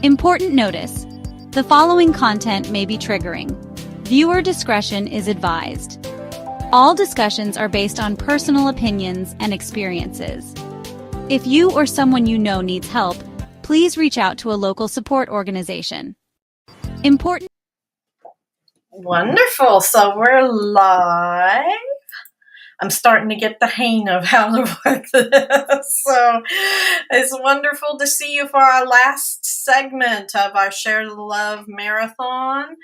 Important notice: the following content may be triggering. Viewer discretion is advised. All discussions are based on personal opinions and experiences. If you or someone you know needs help, please reach out to a local support organization. Important. Wonderful. So we're live. I'm starting to get the hang of how to work this. So it's wonderful to see you for our last segment of our Share the Love Marathon.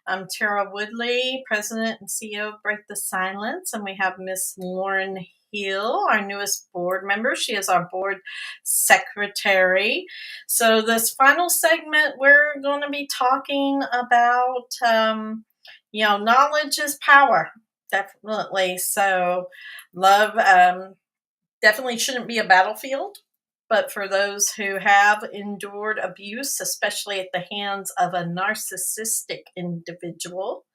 I'm Tara Woodley, President and CEO of Break the Silence, and we have Miss Lauren Hill, our newest board member. She is our board secretary. So this final segment, we're going to be talking about, knowledge is power. Definitely. So love definitely shouldn't be a battlefield, but for those who have endured abuse, especially at the hands of a narcissistic individual,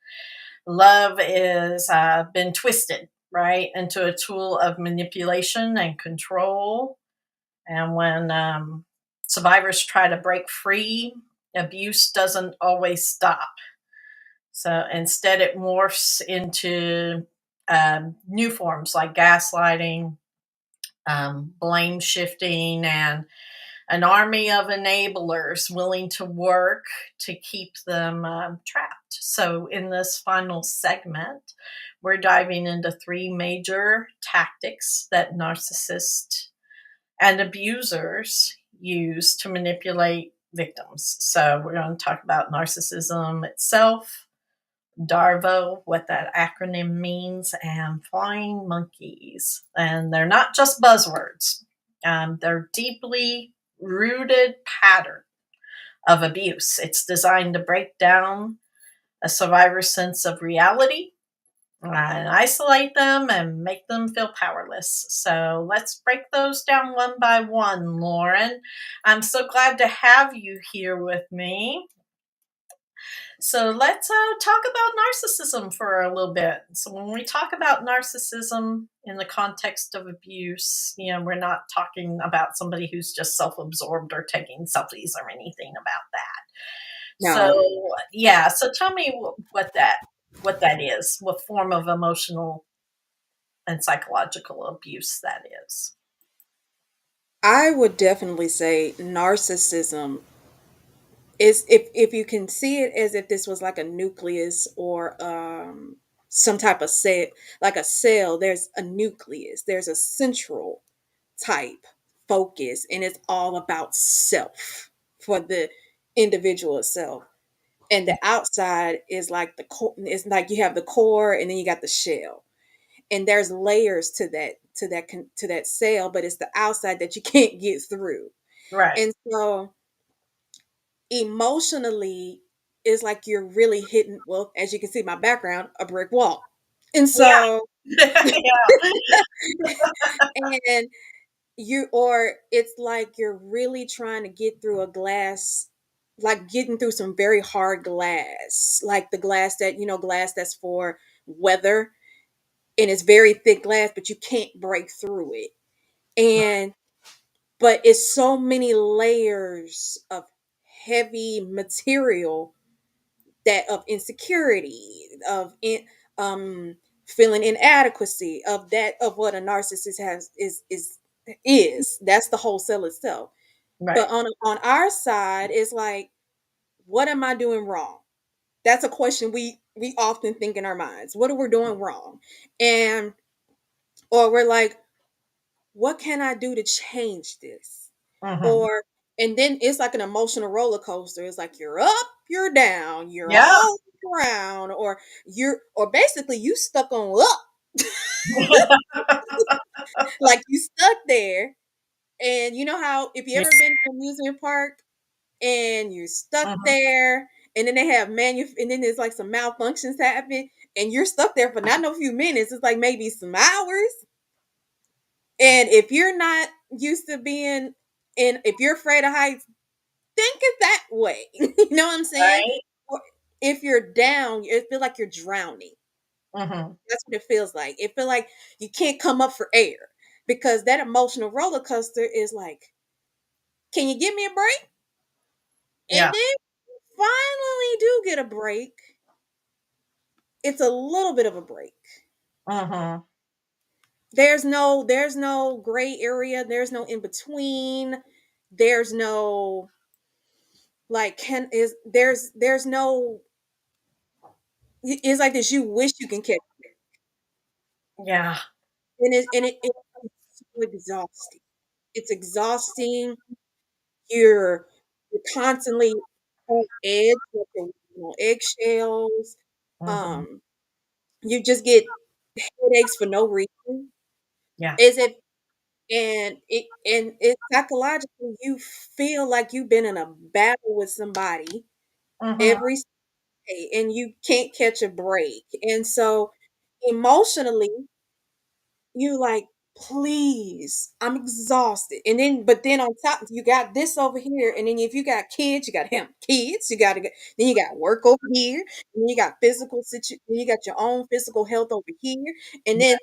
love is been twisted, right, into a tool of manipulation and control. And when survivors try to break free, abuse doesn't always stop. So instead, it morphs into new forms like gaslighting, blame shifting, and an army of enablers willing to work to keep them trapped. So in this final segment, we're diving into three major tactics that narcissists and abusers use to manipulate victims. So we're going to talk about narcissism itself, DRAVO, what that acronym means, and flying monkeys. And they're not just buzzwords. They're deeply rooted pattern of abuse. It's designed to break down a survivor's sense of reality and isolate them and make them feel powerless. So let's break those down one by one, Lauren. I'm so glad to have you here with me. So let's talk about narcissism for a little bit. So when we talk about narcissism in the context of abuse, we're not talking about somebody who's just self-absorbed or taking selfies or anything about that. No. So yeah, so tell me what that is, what form of emotional and psychological abuse that is. I would definitely say narcissism is, if you can see it as if this was like a nucleus or some type of cell, like a cell, there's a nucleus, there's a central type focus, and it's all about self for the individual itself. And the outside is like the core. It's like you have the core, and then you got the shell, and there's layers to that cell, but it's the outside that you can't get through. Right. And so emotionally, it's like you're really hitting, well, as you can see my background, a brick wall. And so and it's like you're really trying to get through a glass, like getting through some very hard glass, like the glass that's for weather, and it's very thick glass, but you can't break through it. But it's so many layers of heavy material, that of insecurity, of feeling inadequacy, of what a narcissist has is that's the whole cell itself. Right. But on our side, it's like, what am I doing wrong? That's a question we often think in our minds. What are we doing wrong? Or we're like, what can I do to change this? Mm-hmm. And then it's like an emotional roller coaster. It's like you're up, you're down, you're all around, or basically you stuck on up. Like you stuck there. And you know how, if you ever been to an amusement park and you're stuck there, and then they have and then there's like some malfunctions happen, and you're stuck there for not a few minutes, it's like maybe some hours. And if you're not used to being if you're afraid of heights, think it that way. You know what I'm saying? Right. Or if you're down, it feels like you're drowning. Mm-hmm. That's what it feels like. It feels like you can't come up for air, because that emotional roller coaster is like, can you give me a break? And Yeah. then finally do get a break. It's a little bit of a break. Mm-hmm. There's no gray area, there's no in between. There's no like can is there's no it's like this you wish you can catch Yeah. it's so exhausting. It's exhausting. You're you're constantly on edge, like you're on eggshells. Mm-hmm. Um, you just get headaches for no reason. Yeah. Is it and it psychologically you feel like you've been in a battle with somebody Mm-hmm. every day and you can't catch a break. And so emotionally you like, please, I'm exhausted. And then, but then on top, you got this over here. And then if you got kids, you got him kids, you got to get, then you got work over here. And then you got then you got your own physical health over here. And then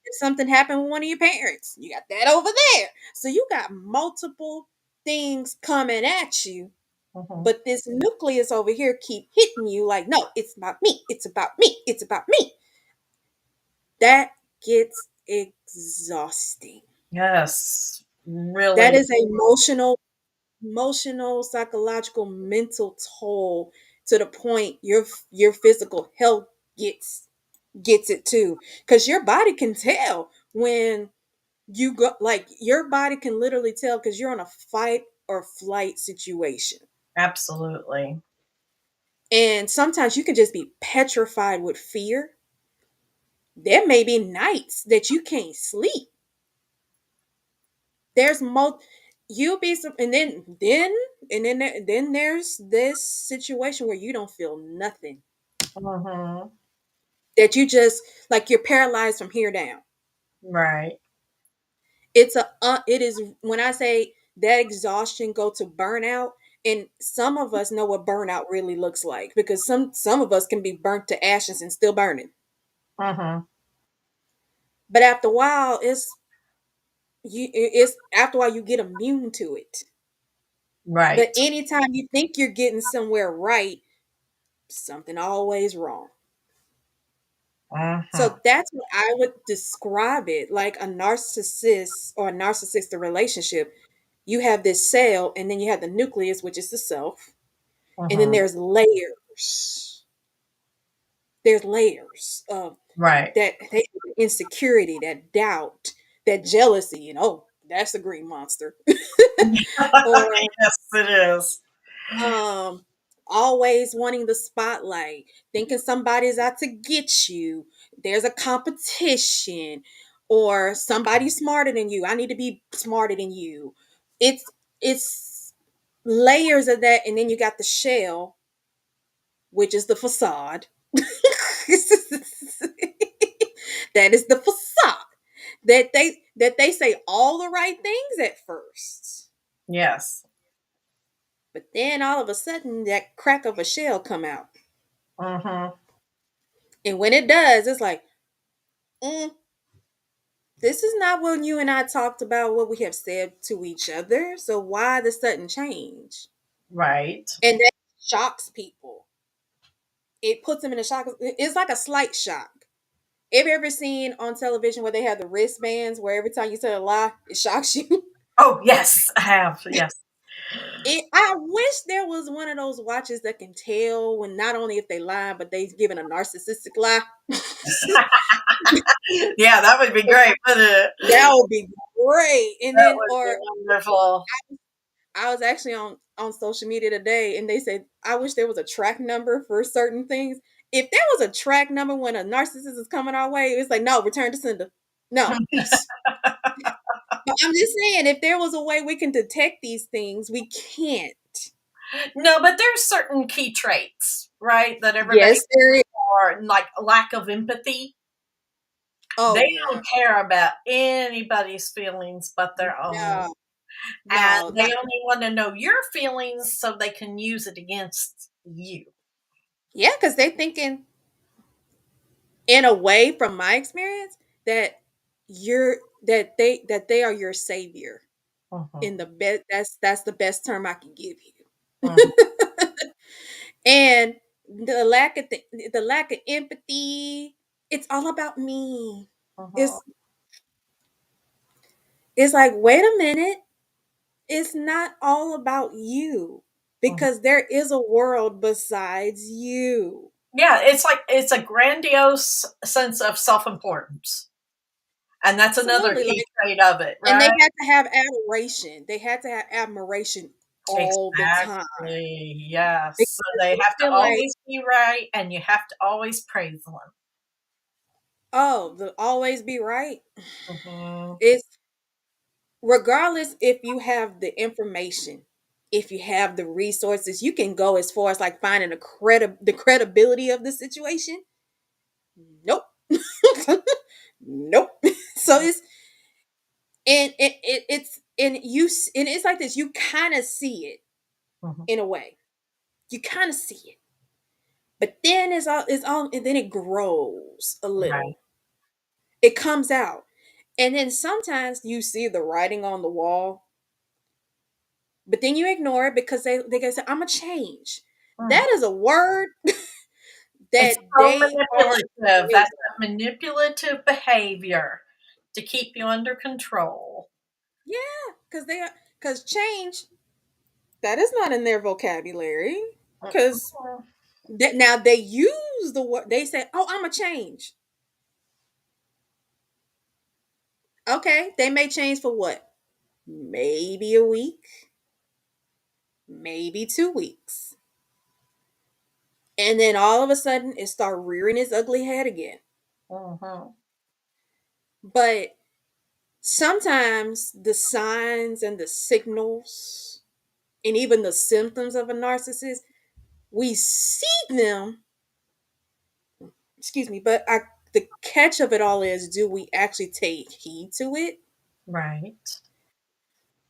if something happened with one of your parents, you got that over there. So you got multiple things coming at you. Mm-hmm. But this nucleus over here keep hitting you like, no, it's about me. It's about me. It's about me. That gets exhausting. Yes. That Really. is a emotional, psychological, mental toll to the point your physical health gets it too. Because your body can tell when you go like your body can literally tell because you're on a fight or flight situation. Absolutely. And sometimes you can just be petrified with fear. There may be nights that you can't sleep. There's you'll be some and then there's this situation where you don't feel nothing, Mm-hmm. that you just like you're paralyzed from here down. Right. It is when I say that exhaustion go to burnout, and some of us know what burnout really looks like because some of us can be burnt to ashes and still burning. Mm-hmm. But after a while it's after a while you get immune to it. But Right. anytime you think you're getting somewhere right, something always wrong. Mm-hmm. So that's what I would describe it like a narcissist or a narcissistic relationship. You have this cell, and then you have the nucleus, which is the self, and then Mm-hmm. there's layers. There's layers of Right. insecurity, that doubt, that jealousy. That's a green monster, or Yes, it is. um always wanting the spotlight, thinking somebody's out to get you, there's a competition, or somebody's smarter than you, I need to be smarter than you. It's layers of that, and then you got the shell, which is the facade. That is the facade that they say all the right things at first, Yes. but then all of a sudden that crack of a shell come out. Mm-hmm. And when it does, it's like, mm, this is not what you and I talked about, what we have said to each other. So why the sudden change? Right. And that shocks people. It puts them in a shock. It's like a slight shock. Have you ever seen on television where they have the wristbands where every time you say a lie, it shocks you? Oh, yes, I have. Yes. I wish there was one of those watches that can tell when not only if they lie, but they've given a narcissistic lie. Yeah, that would be great, wouldn't it? That would be great. And That then, would be or wonderful. I was actually on social media today, and they said I wish there was a track number for certain things. If there was a track number when a narcissist is coming our way, it's like no, return to sender. No. But I'm just saying, if there was a way we can detect these things, we can't. No, but there's certain key traits, right, that everybody, Yes, there is. or like lack of empathy. Oh They yeah. don't care about anybody's feelings but their own. No, And no, they not only want to know your feelings so they can use it against you. yeah, because they thinking in a way, from my experience, that you're that they are your savior. Mhm. In the best, that's the best term I can give you. Mhm. And the lack of empathy, it's all about me. Mhm. It's like, wait a minute, it's not all about you Mhm. because there is a world besides you. Yeah, it's like it's a grandiose sense of self-importance. And that's another Absolutely. key Like, trait of it, and they right? had to have adoration. They had to have admiration all the time Exactly. Yes. So because they they have to feel like, always be right, and you have to always praise them. oh, the always be right. Mhm. It's regardless if you have the information, if you have the resources, you can go as far as like finding the credibility of the situation. Nope. Nope. So and it's like this. You kind of see it Mhm. in a way. You kind of see it, but then and then it grows a Right. little. It comes out, and then sometimes you see the writing on the wall, but then you ignore it because they gonna say, "I'm gonna change." Mm. That is a word It's that so they are manipulative. afraid That's a manipulative behavior to keep you under control. Yeah, because change that is not in their vocabulary. Because Mm-mm. that now they use the word they say, "Oh, I'm a change." Okay, they may change for what? Maybe a week, maybe 2 weeks, and then all of a sudden it start rearing its ugly head again. Mhm. But sometimes the signs and the signals and even the symptoms of a narcissist, we see them, excuse me, but the catch of it all is, do we actually take heed to it Right.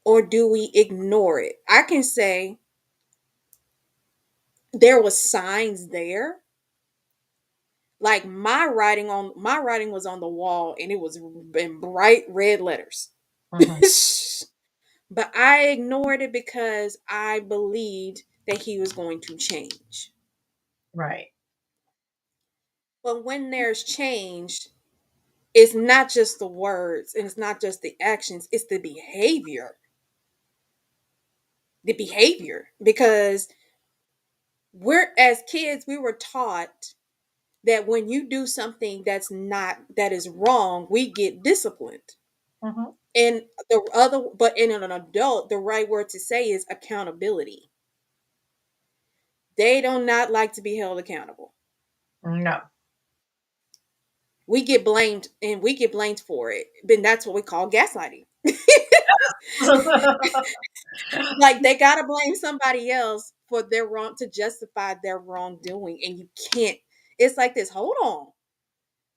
or do we ignore it? I can say there was signs there. Like my writing was on the wall and it was in bright red letters. Mhm. But I ignored it because I believed that he was going to change. Right. But when there's change, it's not just the words and it's not just the actions, it's the behavior. The behavior. Because we're as kids, we were taught that when you do something that is wrong, we get disciplined. Mhm. And the other but in an adult, the right word to say is accountability. They do not like to be held accountable. No. We get blamed for it. Then that's what we call gaslighting. Like they gotta blame somebody else for their wrong to justify their wrongdoing, and you can't. It's like this. Hold on,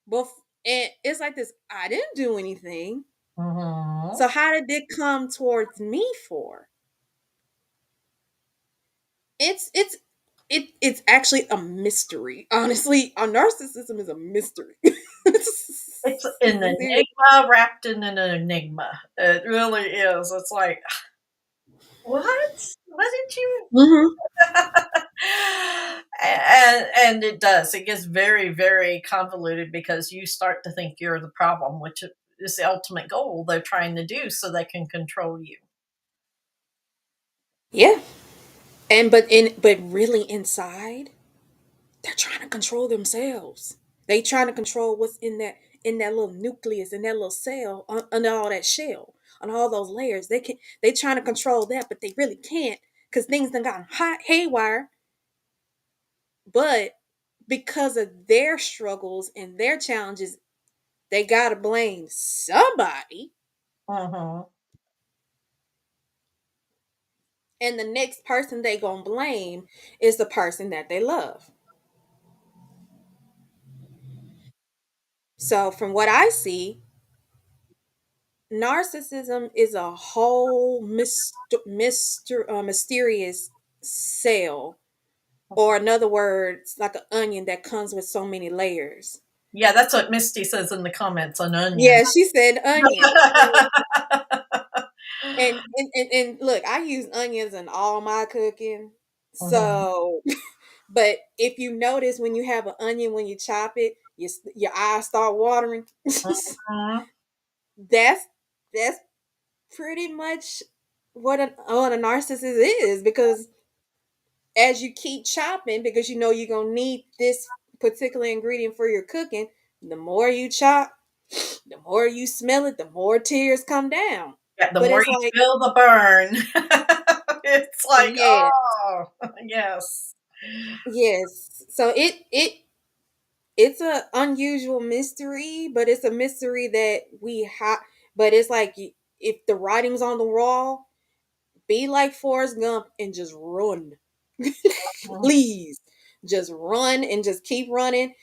but and it's like this. I didn't do anything. Mhm. So how did it come towards me for? It's it's actually a mystery. Honestly, our narcissism is a mystery. It's an Serious. enigma wrapped in an enigma. It really is. It's like, what? What did you? Mhm. And it does. It gets very, very convoluted because you start to think you're the problem, which is the ultimate goal they're trying to do so they can control you. Yeah, but really inside, they're trying to control themselves. They trying to control what's in that little nucleus, in that little cell, under all that shell, on all those layers. They trying to control that, but they really can't because things done gotten hot haywire. But because of their struggles and their challenges, they gotta blame somebody. Mhm. And the next person they gonna blame is the person that they love. So from what I see, narcissism is a whole mysterious cell, or in other words, like an onion that comes with so many layers. Yeah, that's what Misty says in the comments, an onion. Yeah, she said onion. And look, I use onions in all my cooking. Mhm. So, but if you notice when you have an onion, when you chop it, your eyes start watering. Mhm. that's that's pretty much what a narcissist is, because as you keep chopping, because you know you're gonna need this particular ingredient for your cooking, the more you chop, the more you smell it, the more tears come down. Yeah, the But more it's you like, feel the burn, it's like, yeah, oh, yes. yes. So it's a unusual mystery, but it's a mystery that we have. But it's like, if the writing's on the wall, be like Forrest Gump and just run. Mhm. Please, just run and just keep running.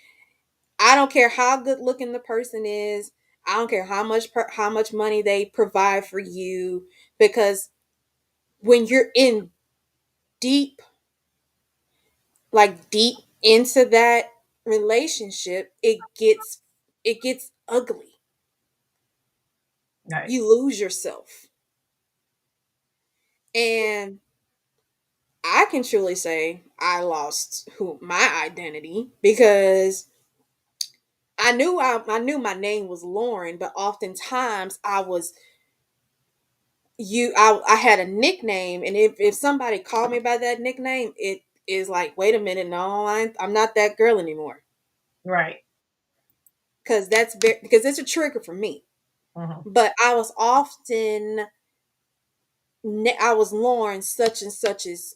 I don't care how good looking the person is. I don't care how much money they provide for you, because when you're in deep, like deep into that relationship, it gets ugly. Right. You lose yourself. And I can truly say I lost who my identity, because I knew my name was Lauren, but oftentimes I had a nickname, and if somebody called me by that nickname, it is like, wait a minute, no, I'm not that girl anymore, Right. because because it's a trigger for me. Mhm. But I was Lauren such and such as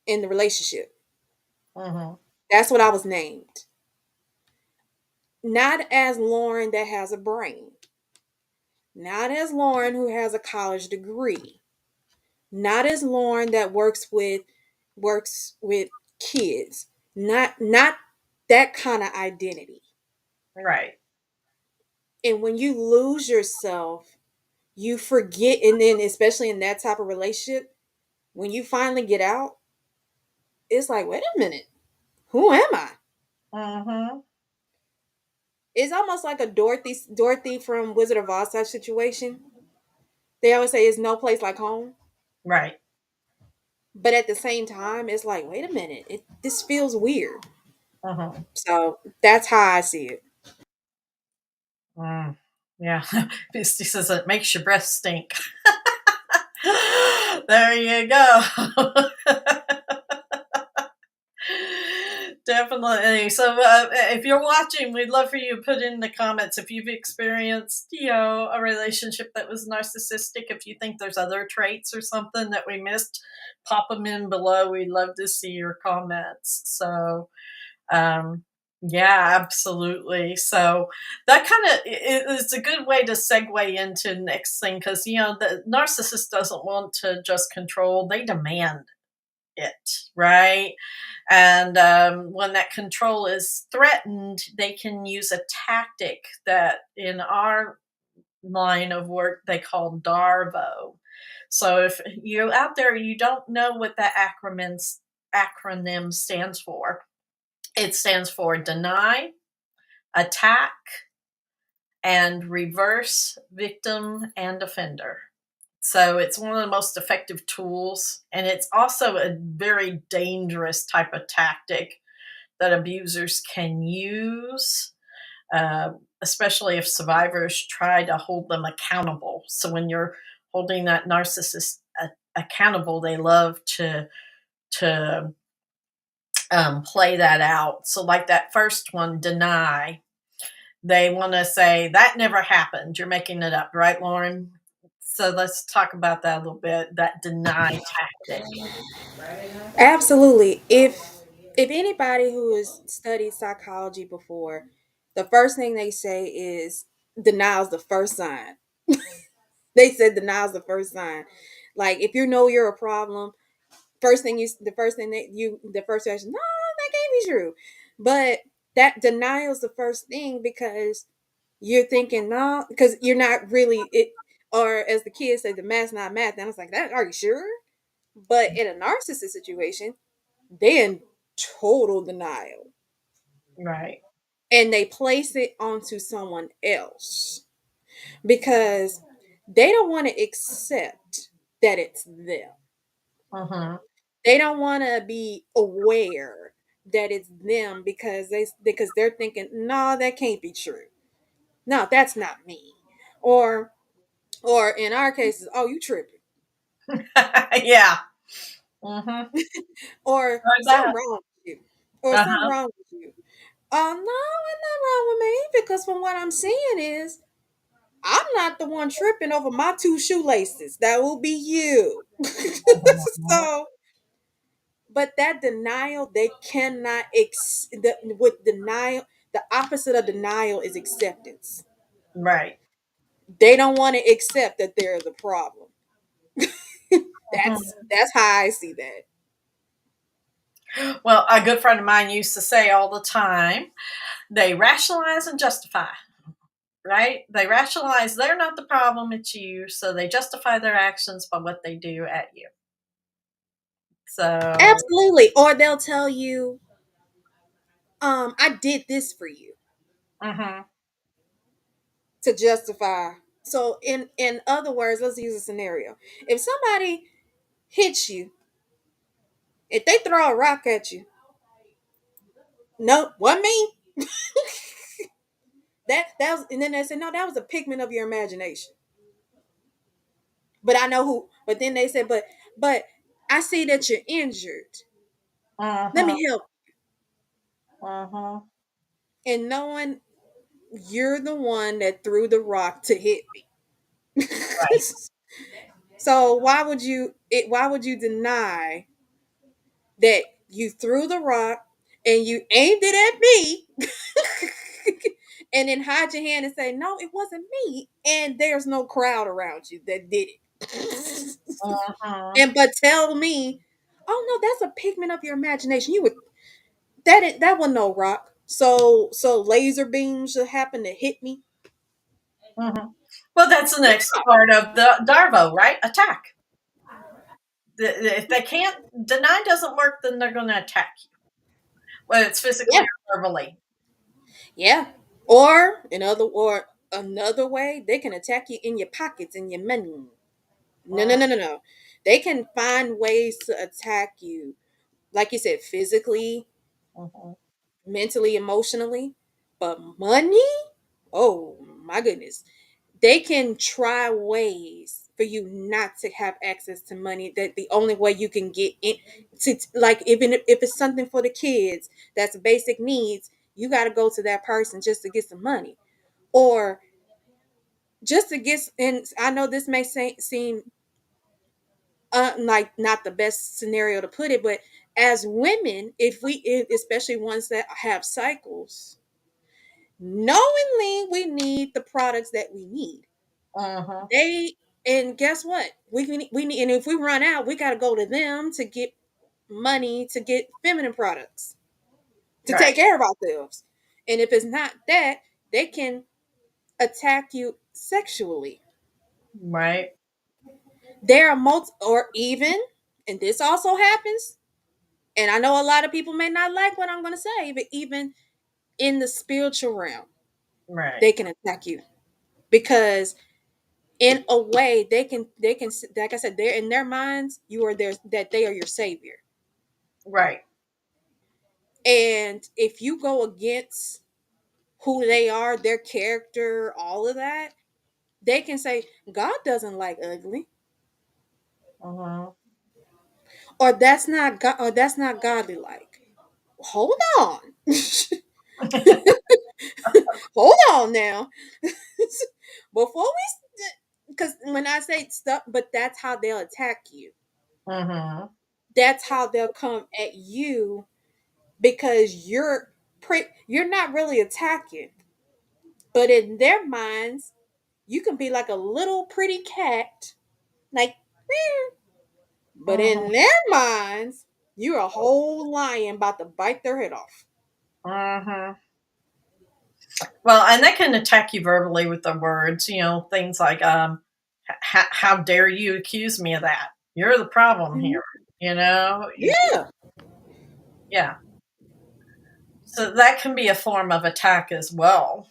in the relationship. Mhm. That's what I was named. Not as Lauren that has a brain. Not as Lauren who has a college degree. Not as Lauren that works with kids. Not that kind of identity. Right. And when you lose yourself, you forget, and then especially in that type of relationship, when you finally get out, it's like, wait a minute, who am I? Mhm. It's almost like a Dorothy from Wizard of Oz type situation. They always say it's no place like home. Right. But at the same time, it's like, wait a minute, this feels weird. Mhm. So that's how I see it. Mm. Yeah. Misty says it makes your breath stink. There you go. Definitely. So, if you're watching, we'd love for you to put in the comments if you've experienced, a relationship that was narcissistic. If you think there's other traits or something that we missed, pop them in below. We'd love to see your comments. So, um, yeah, absolutely. So that kind of is a good way to segue into the next thing, because the narcissist doesn't want to just control; they demand it, right? And when that control is threatened, they can use a tactic that in our line of work they call DRAVO. So if you're out there, you don't know what that acronym stands for. It stands for deny, attack, and reverse victim and offender. So it's one of the most effective tools, and it's also a very dangerous type of tactic that abusers can use, especially if survivors try to hold them accountable. So when you're holding that narcissist accountable, they love to play that out. So like that first one, deny. They want to say that never happened. You're making it up, right, Lauren? So let's talk about that a little bit. That deny tactic. Absolutely. If anybody who has studied psychology before, the first thing they say is denial's the first sign. They said denial's the first sign. Like, if you know you're a problem, the first reaction, no, that can't be true. But that denial's the first thing, because you're thinking, no, because you're not really it, or as the kids say, the math's not math. And I was like, that, are you sure? But in a narcissist situation, they're in total denial, Right. and they place it onto someone else, because they don't want to accept that it's them. Mm-hmm. They don't want to be aware that it's them because they're thinking, no, that can't be true. No, that's not me. Or or in our cases, oh, you tripping. Yeah. Mm-hmm. Or Like something that. wrong with you. Or something Uh-huh. wrong with you. Oh, no, it's not wrong with me because from what I'm seeing is I'm not the one tripping over my two shoelaces. That will be you. Mhm. So, but that denial, they cannot, with denial, the opposite of denial is acceptance. Right. They don't want to accept that they're the problem. Mhm. That's how I see that. Well, a good friend of mine used to say all the time, they rationalize and justify, right? They rationalize they're not the problem, it's you. So they justify their actions by what they do at you. So, Absolutely. Or they'll tell you, I did this for you mhm. to justify. So in other words, let's use a scenario. If somebody hits you, if they throw a rock at you, no, what me? That was, and then they said, no, that was a pigment of your imagination. But I know who. But then they said, but I see that you're injured. Let Mhm. me help. Mhm. And knowing you're the one that threw the rock to hit me. Right. So why would you deny that you threw the rock and you aimed it at me and then hide your hand and say, no, it wasn't me. And there's no crowd around you that did it. Mhm. And but tell me, oh no, that's a pigment of your imagination. You would that was no rock. So laser beams should happen to hit me. Mhm. Well, that's the next part of the DARVO, right? Attack. If they can't deny doesn't work, then they're going to attack you, whether it's physically Yeah, or verbally. yeah. Or another way, they can attack you in your pockets in your money. No, no, Mhm. no, no, no. They can find ways to attack you, like you said, physically, Mhm. mentally, emotionally. But money? Oh my goodness. They can try ways for you not to have access to money. That the only way you can get in to, like, even if it's something for the kids that's basic needs, you got to go to that person just to get some money, or just to get. And I know this may seem like not the best scenario to put it, but as women, especially ones that have cycles, knowingly we need the products that we need. Mhm. They and guess what? We need, and if we run out, we got to go to them to get money to get feminine products to Right. take care of ourselves. And if it's not that, they can attack you sexually. Right. There are or even, and this also happens. And I know a lot of people may not like what I'm going to say, but even in the spiritual realm, Right. they can attack you because in a way they can, like I said, they're in their minds, you are there, that they are your savior. Right. And if you go against who they are, their character, all of that, they can say God doesn't like ugly, Mhm. or that's not God, or that's not godly like. Hold on. Hold on now. Before we, because when I say stuff, but that's how they'll attack you. Mhm. That's how they'll come at you because you're not really attacking, but in their minds, you can be like a little pretty cat, like, "Meow." But Mhm. in their minds, you're a whole lion about to bite their head off. Mhm. Well, and they can attack you verbally with their words. Things like, how dare you accuse me of that? You're the problem Mhm. here." You know. Yeah, Yeah. So that can be a form of attack as well.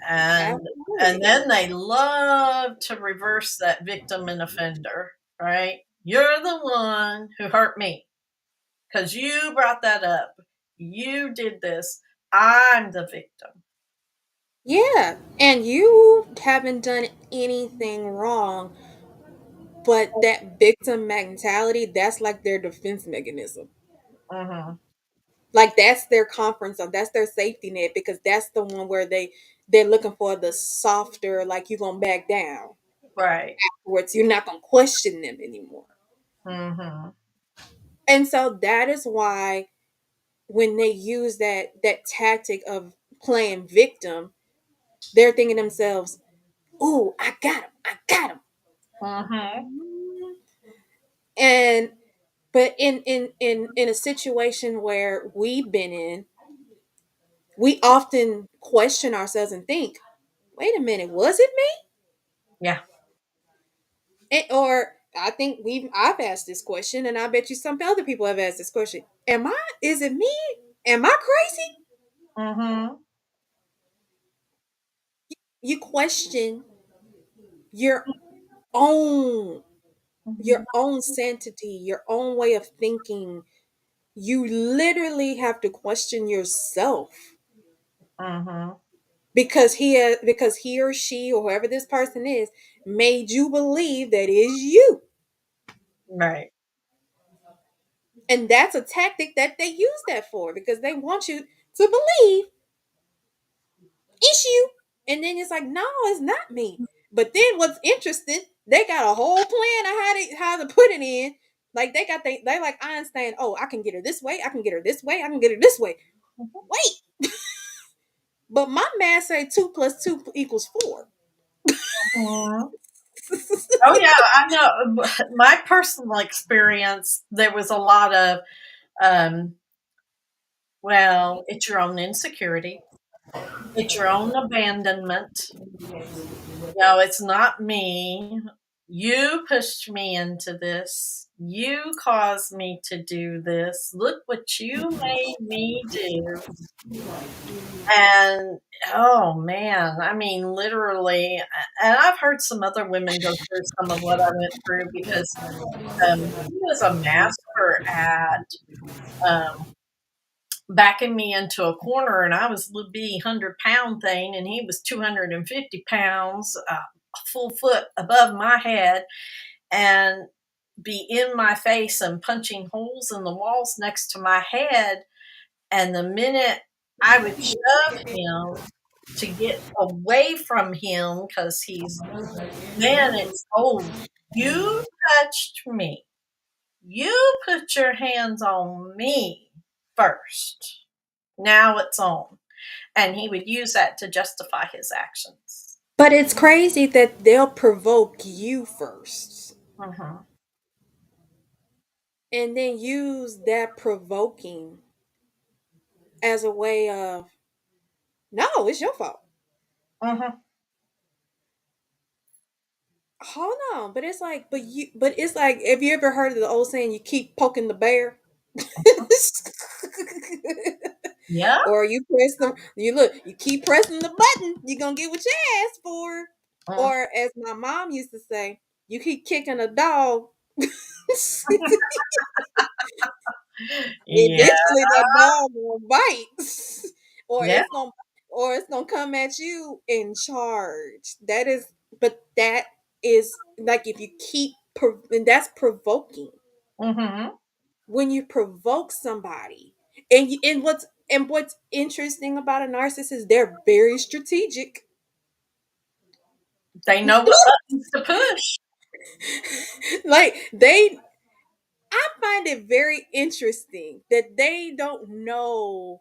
And absolutely. then they love to reverse that victim and offender, right? You're the one who hurt me because you brought that up. You did this. I'm the victim. Yeah, and you haven't done anything wrong, but that victim mentality, that's like their defense mechanism. Mm-hmm. Like that's their conference zone, that's their safety net, because that's the one where they're looking for the softer, like you're gonna back down. Right. Afterwards, you're not gonna question them anymore. Mm-hmm. And so that is why when they use that tactic of playing victim, they're thinking to themselves, "Ooh, I got him! I got him!" Mm-hmm. And but in a situation where we've been in, we often question ourselves and think, "Wait a minute, was it me?" Yeah. Or I think I've asked this question, and I bet you some other people have asked this question. Am I? Is it me? Am I crazy? Mm-hmm. You question your own your own sanctity, your own way of thinking. You literally have to question yourself Mm-hmm. because he or she or whoever this person is made you believe that is you. Right. And that's a tactic that they use that for, because they want you to believe it's you. And then it's like, no, it's not me. But then what's interesting, they got a whole plan of how to put it in. Like they like Einstein, oh, I can get her this way, I can get her this way, I can get her this way. Wait, but my math say 2 + 2 = 4. Mm-hmm. Oh yeah, I know. My personal experience, there was a lot of, um, well, it's your own insecurity, it's your own abandonment. No, it's not me. You pushed me into this. You caused me to do this. Look what you made me do. And oh man, I mean, literally, and I've heard some other women go through some of what I went through because he was a master at um, backing me into a corner, and I was a little bitty 100-pound thing, and he was 250 pounds, a full foot above my head, and be in my face and punching holes in the walls next to my head. And the minute I would shove him to get away from him, because then it's, oh, you touched me. You put your hands on me first. Now it's on. And he would use that to justify his actions. But it's crazy that they'll provoke you first Mm-hmm. and then use that provoking as a way of, no, it's your fault. Mm-hmm. Hold on, but it's like, but it's like, have you ever heard of the old saying, you keep poking the bear? Yeah. Or you press them, you look, you keep pressing the button, you're gonna get what you asked for. Mm. Or as my mom used to say, you keep kicking a dog. Yeah. Eventually that dog will bite. or Yeah. it's gonna or it's gonna come at you in charge. That is, but that is like, if you and that's provoking. Mm-hmm. When you provoke somebody, and what's interesting about a narcissist, they're very strategic. They know what buttons to push. Like I find it very interesting that they don't know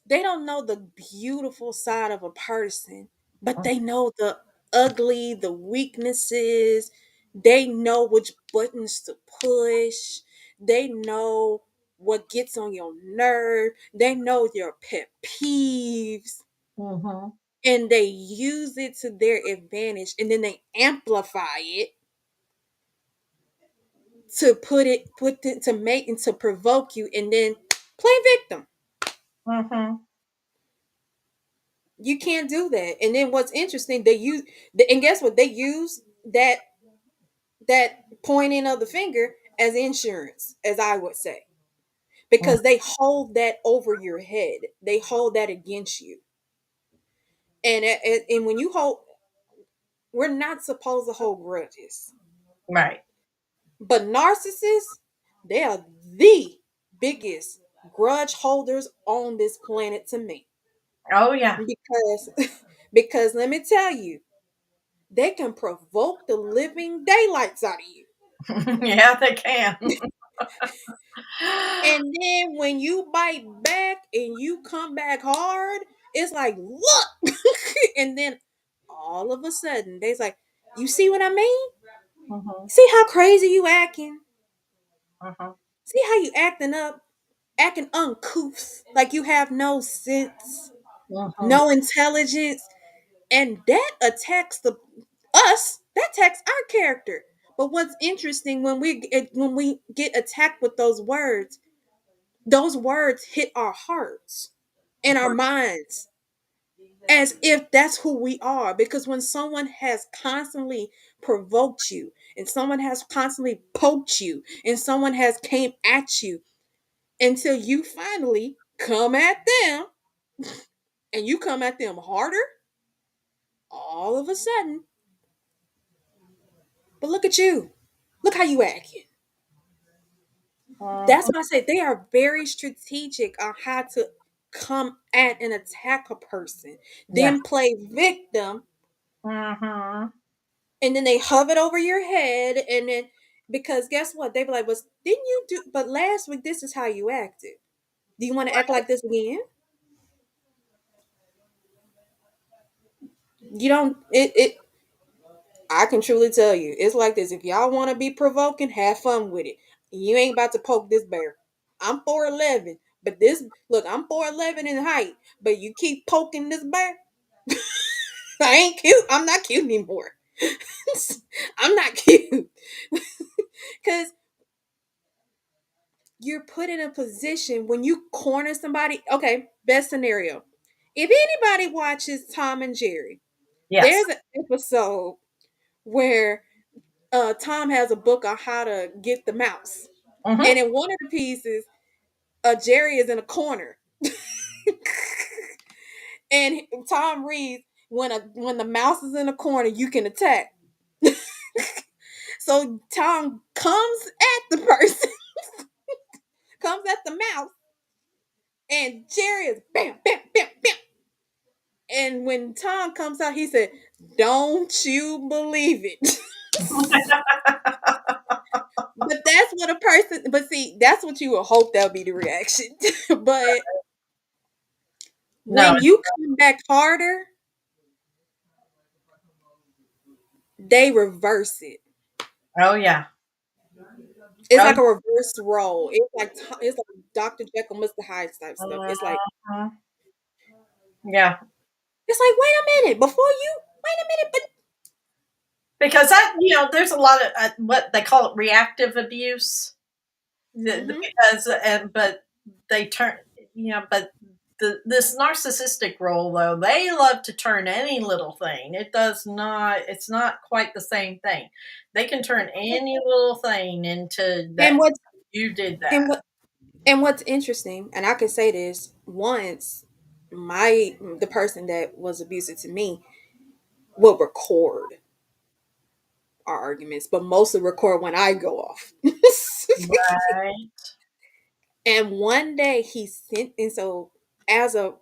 the beautiful side of a person, but they know the ugly, the weaknesses. They know which buttons to push. They know what gets on your nerve. They know your pet peeves, Mm-hmm. and they use it to their advantage, and then they amplify it to make and to provoke you, and then play victim. Mm-hmm. You can't do that. And then what's interesting, and guess what? They use that pointing of the finger as insurance, as I would say, because they hold that over your head. They hold that against you. And when you hold, we're not supposed to hold grudges. Right. But narcissists, they are the biggest grudge holders on this planet to me. Oh yeah. Because because let me tell you, they can provoke the living daylights out of you. Yeah, they can. And then when you bite back and you come back hard, it's like, look. And then all of a sudden, they's like, you see what I mean? Mhm, See how crazy you acting? mhm, See how you acting up? Acting uncouth, like you have no sense, mhm. no intelligence, and that attacks the us. That attacks our character. But what's interesting when we get attacked with those words hit our hearts and our minds as if that's who we are. Because when someone has constantly provoked you, and someone has constantly poked you, and someone has came at you until you finally come at them, and you come at them harder, all of a sudden, but look at you. Look how you acting. That's Mhm. why I say they are very strategic on how to come at and attack a person, Yeah. then play victim, Mhm. and then they hover over your head, and then because guess what? They be like, "Was didn't you do? But last week, this is how you acted. Do you want to act like this again? You don't. It. I can truly tell you, it's like this. If y'all want to be provoking, have fun with it. You ain't about to poke this bear. I'm 4'11", but this look, I'm 4'11" in height, but you keep poking this bear. I ain't cute. I'm not cute anymore. I'm not cute because you're put in a position when you corner somebody. Okay, best scenario. If anybody watches Tom and Jerry, Yes. there's an episode where Tom has a book on how to get the mouse. Mhm. And in one of the pieces, Jerry is in a corner. And Tom reads, when the mouse is in a corner, you can attack. So Tom comes at the person, comes at the mouse, and Jerry is bam, bam, bam, bam. And when Tom comes out, he said, "Don't you believe it?" But that's what a person, but see, that's what you would hope that would be the reaction. But No. when you come back harder, they reverse it. Oh yeah. It's Oh like a reverse role. It's like Dr. Jekyll, Mr. Hyde type stuff. yeah. Mhm. Yeah. It's like, wait a minute, before you wait a minute, but Because that, there's a lot of what they call it reactive abuse. mm-hmm. Because but they turn, but this narcissistic role though, they love to turn any little thing. It's not quite the same thing. They can turn any little thing into and that what's you did and that. what and what's interesting, and I can say this once, the person that was abusive to me will record our arguments, but mostly record when I go off. Right. And one day he sent, and so as a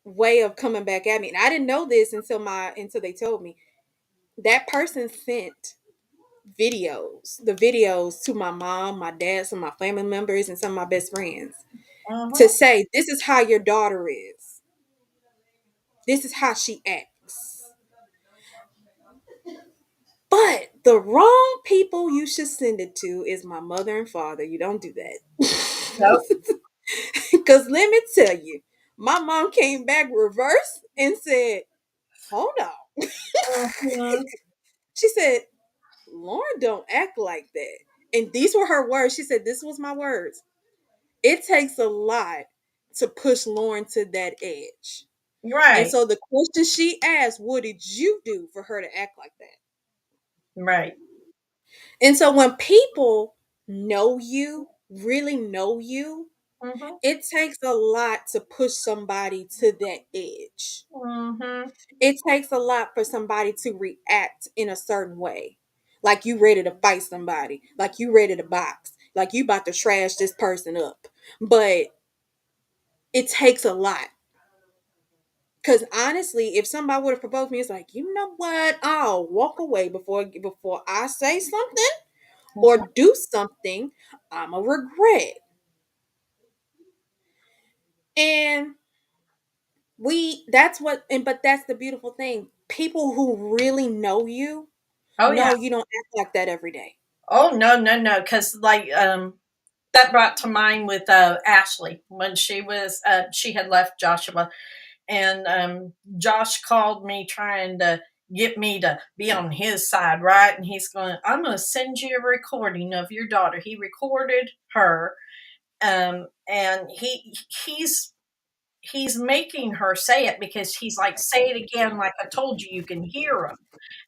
way of coming back at me, and I didn't know this until they told me, that person sent the videos to my mom, my dad, some of my family members, and some of my best friends to Mhm. say, this is how your daughter is. This is how she acts. But the wrong people you should send it to is my mother and father. You don't do Nope. that. Because let me tell you, my mom came back reverse and said, hold on. Mhm. She said, Lauren don't act like that. And these were her words. She said, this was my words. It takes a lot to push Lauren to that edge. And Right. so the question she asked, what did you do for her to act like that? Right. And so when people know you, really know you, Mm-hmm. it takes a lot to push somebody to that edge. Mm-hmm. It takes a lot for somebody to react in a certain way. Like you ready to fight somebody, like you ready to box, like you about to trash this person up. But it takes a lot. Because honestly, if somebody would have provoked me, it's like, you know what? I'll walk away before I say something or do something I'm a regret. And we that's what and but that's the beautiful thing. People who really know you Oh yeah. know you don't act like that every day. Oh no, no, no. Because like that brought to mind with Ashley when she had left Joshua, and Josh called me trying to get me to be on his side, right? And he's going, I'm going to send you a recording of your daughter. He recorded her, and he's making her say it because he's like, say it again, like I told you, you can hear him.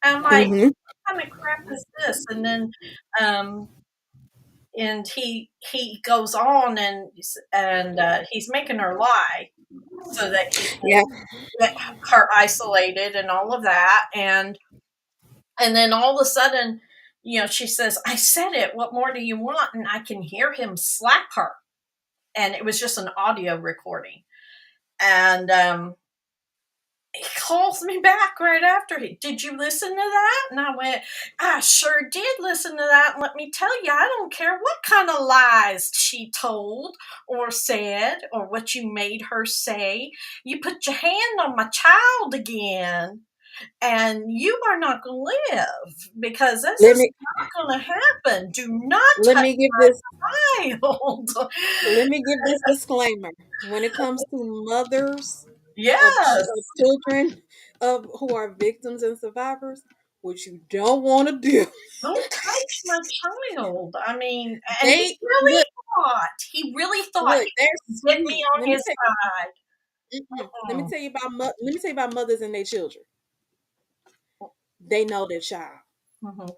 And I'm like, Mm-hmm. what kind of crap is this? And then um, and he goes on and he's making her lie so that he Yeah. can get her isolated and all of that, and then all of a sudden, she says, I said it, what more do you want? And I can hear him slap her, and it was just an audio recording. And he calls me back right after. Did you listen to that? And I went, I sure did listen to that. And let me tell you, I don't care what kind of lies she told or said or what you made her say. You put your hand on my child again, and you are not going to live, because this Let is me not going to happen. Do not let touch me give this my child. let me give this disclaimer. When it comes to mothers Yes. of children of who are victims and survivors, what you don't want to do, Don't touch my child. I mean, and they look he really thought look, he they're could get me sweet. on his side. Let me Mm. tell you about let me tell you about mothers and their children. They know their child. Mhm.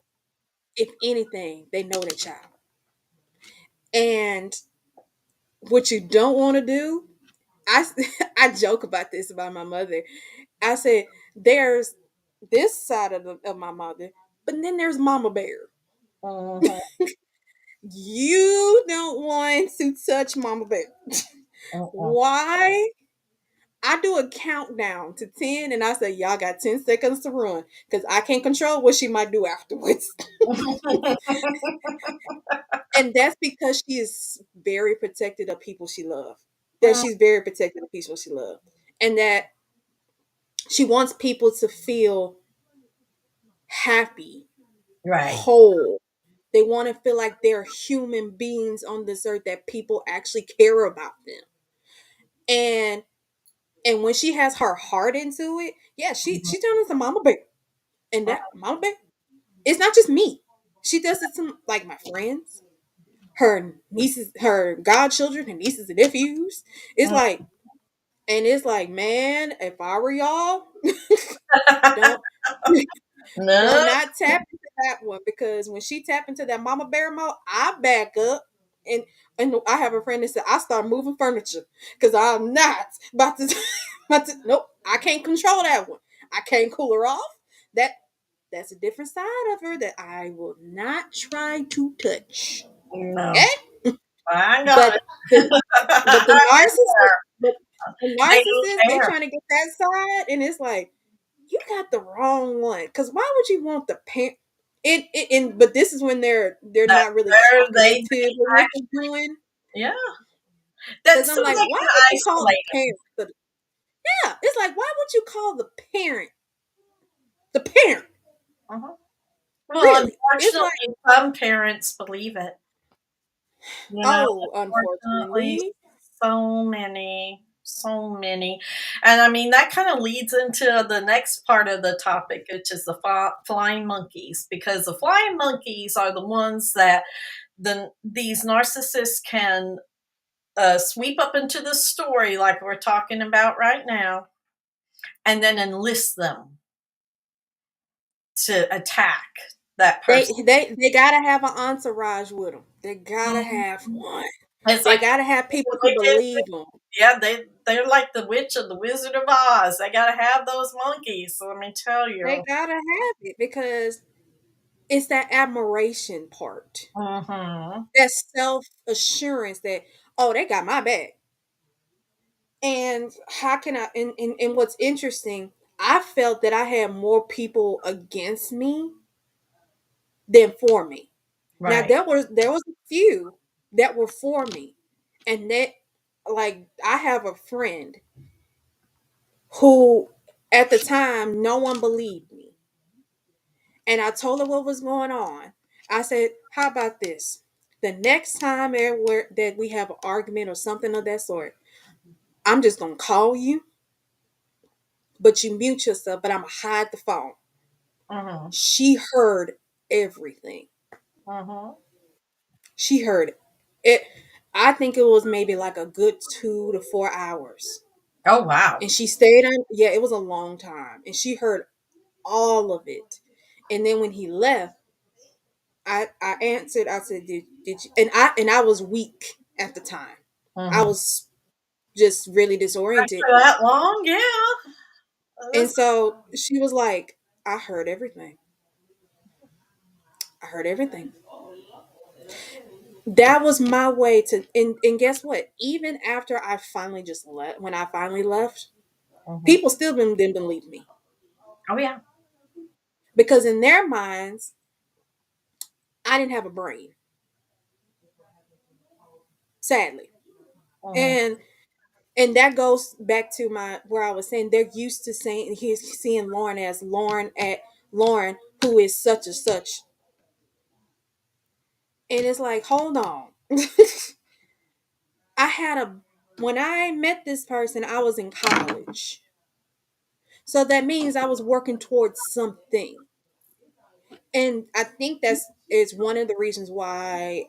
If anything, they know their child. And what you don't want to do, I I joke about this about my mother. I said there's this side of my mother, but then there's Mama Bear. Mhm. You don't want to touch Mama Bear. Mhm. Why? I do a countdown to 10 and I say, y'all got 10 seconds to run because I can't control what she might do afterwards. And that's because she is very protected of people she loves. That she's very protected of people she loves. And that she wants people to feel happy, Right. whole. They want to feel like they're human beings on this earth, that people actually care about them. And when she has her heart into it, yeah, Mhm. she turns into Mama Bear. And that Mama Bear, it's not just me. She does it to like my friends, her nieces, her godchildren, her nieces and nephews. It's like, and it's like, man, if I were y'all, don't do No. not tap into that one, because when she tap into that Mama Bear mode, I back up. And I have a friend that said I start moving furniture because I'm not about to, nope, I can't control that one. I can't cool her off. That that's a different side of her that I will not try to touch. No. Okay? I got But it. the but the narcissist, but the They don't narcissist, they care. trying to get that side, and it's like you got the wrong one. Because why would you want the parent? But this is when they're That not really they talkative with what they're doing. yeah. Because That's I'm so like, they why can would you call the isolate parent? Yeah, it's like, why would you call the parent the parent? them. Well, Really? It's like, unfortunately, some parents believe it. oh, Unfortunately, unfortunately, so many. And I mean, that kind of leads into the next part of the topic, which is the flying monkeys, because the flying monkeys are the ones that these narcissists can sweep up into the story, like we're talking about right now, and then enlist them to attack. that They person. they gotta have an entourage with them. They gotta Mhm. have one. It's They like gotta have the people to wicked. believe them. Yeah, they're like the witch of the Wizard of Oz. They gotta have those monkeys. So let me tell They you. gotta have it because it's that admiration part, Mhm. that self assurance that, oh, they got my back. And how can I? And what's interesting, I felt that I had more people against me than for me. Now Right. there was a few that were for me, and that, like, I have a friend who at the time no one believed me, and I told her what was going on. I said, "How about this? The next time that we have an argument or something of that sort, I'm just gonna call you, but you mute yourself, but I'm gonna hide the phone." Mhm. She heard everything. Mhm. She heard it. I think it was maybe like a good 2 to 4 hours. Oh wow. And she stayed on, yeah, it was a long time. And she heard all of it. And then when he left, I answered, I said, did you, and I was weak at the time. I Mhm. was just really disoriented. For that long, yeah. And This- so she was like, I heard everything. I heard everything. That was my way to, and guess what? Even after I finally just left, when I finally left, Mhm. people still didn't believe me Oh yeah. because in their minds, I didn't have a brain, sadly. Mhm. And that goes back to my where I was saying they're used to saying he's seeing Lauren as Lauren who is such and such. And it's like, hold on. I had a when I met this person, I was in college. So that means I was working towards something. And I think that's is one of the reasons why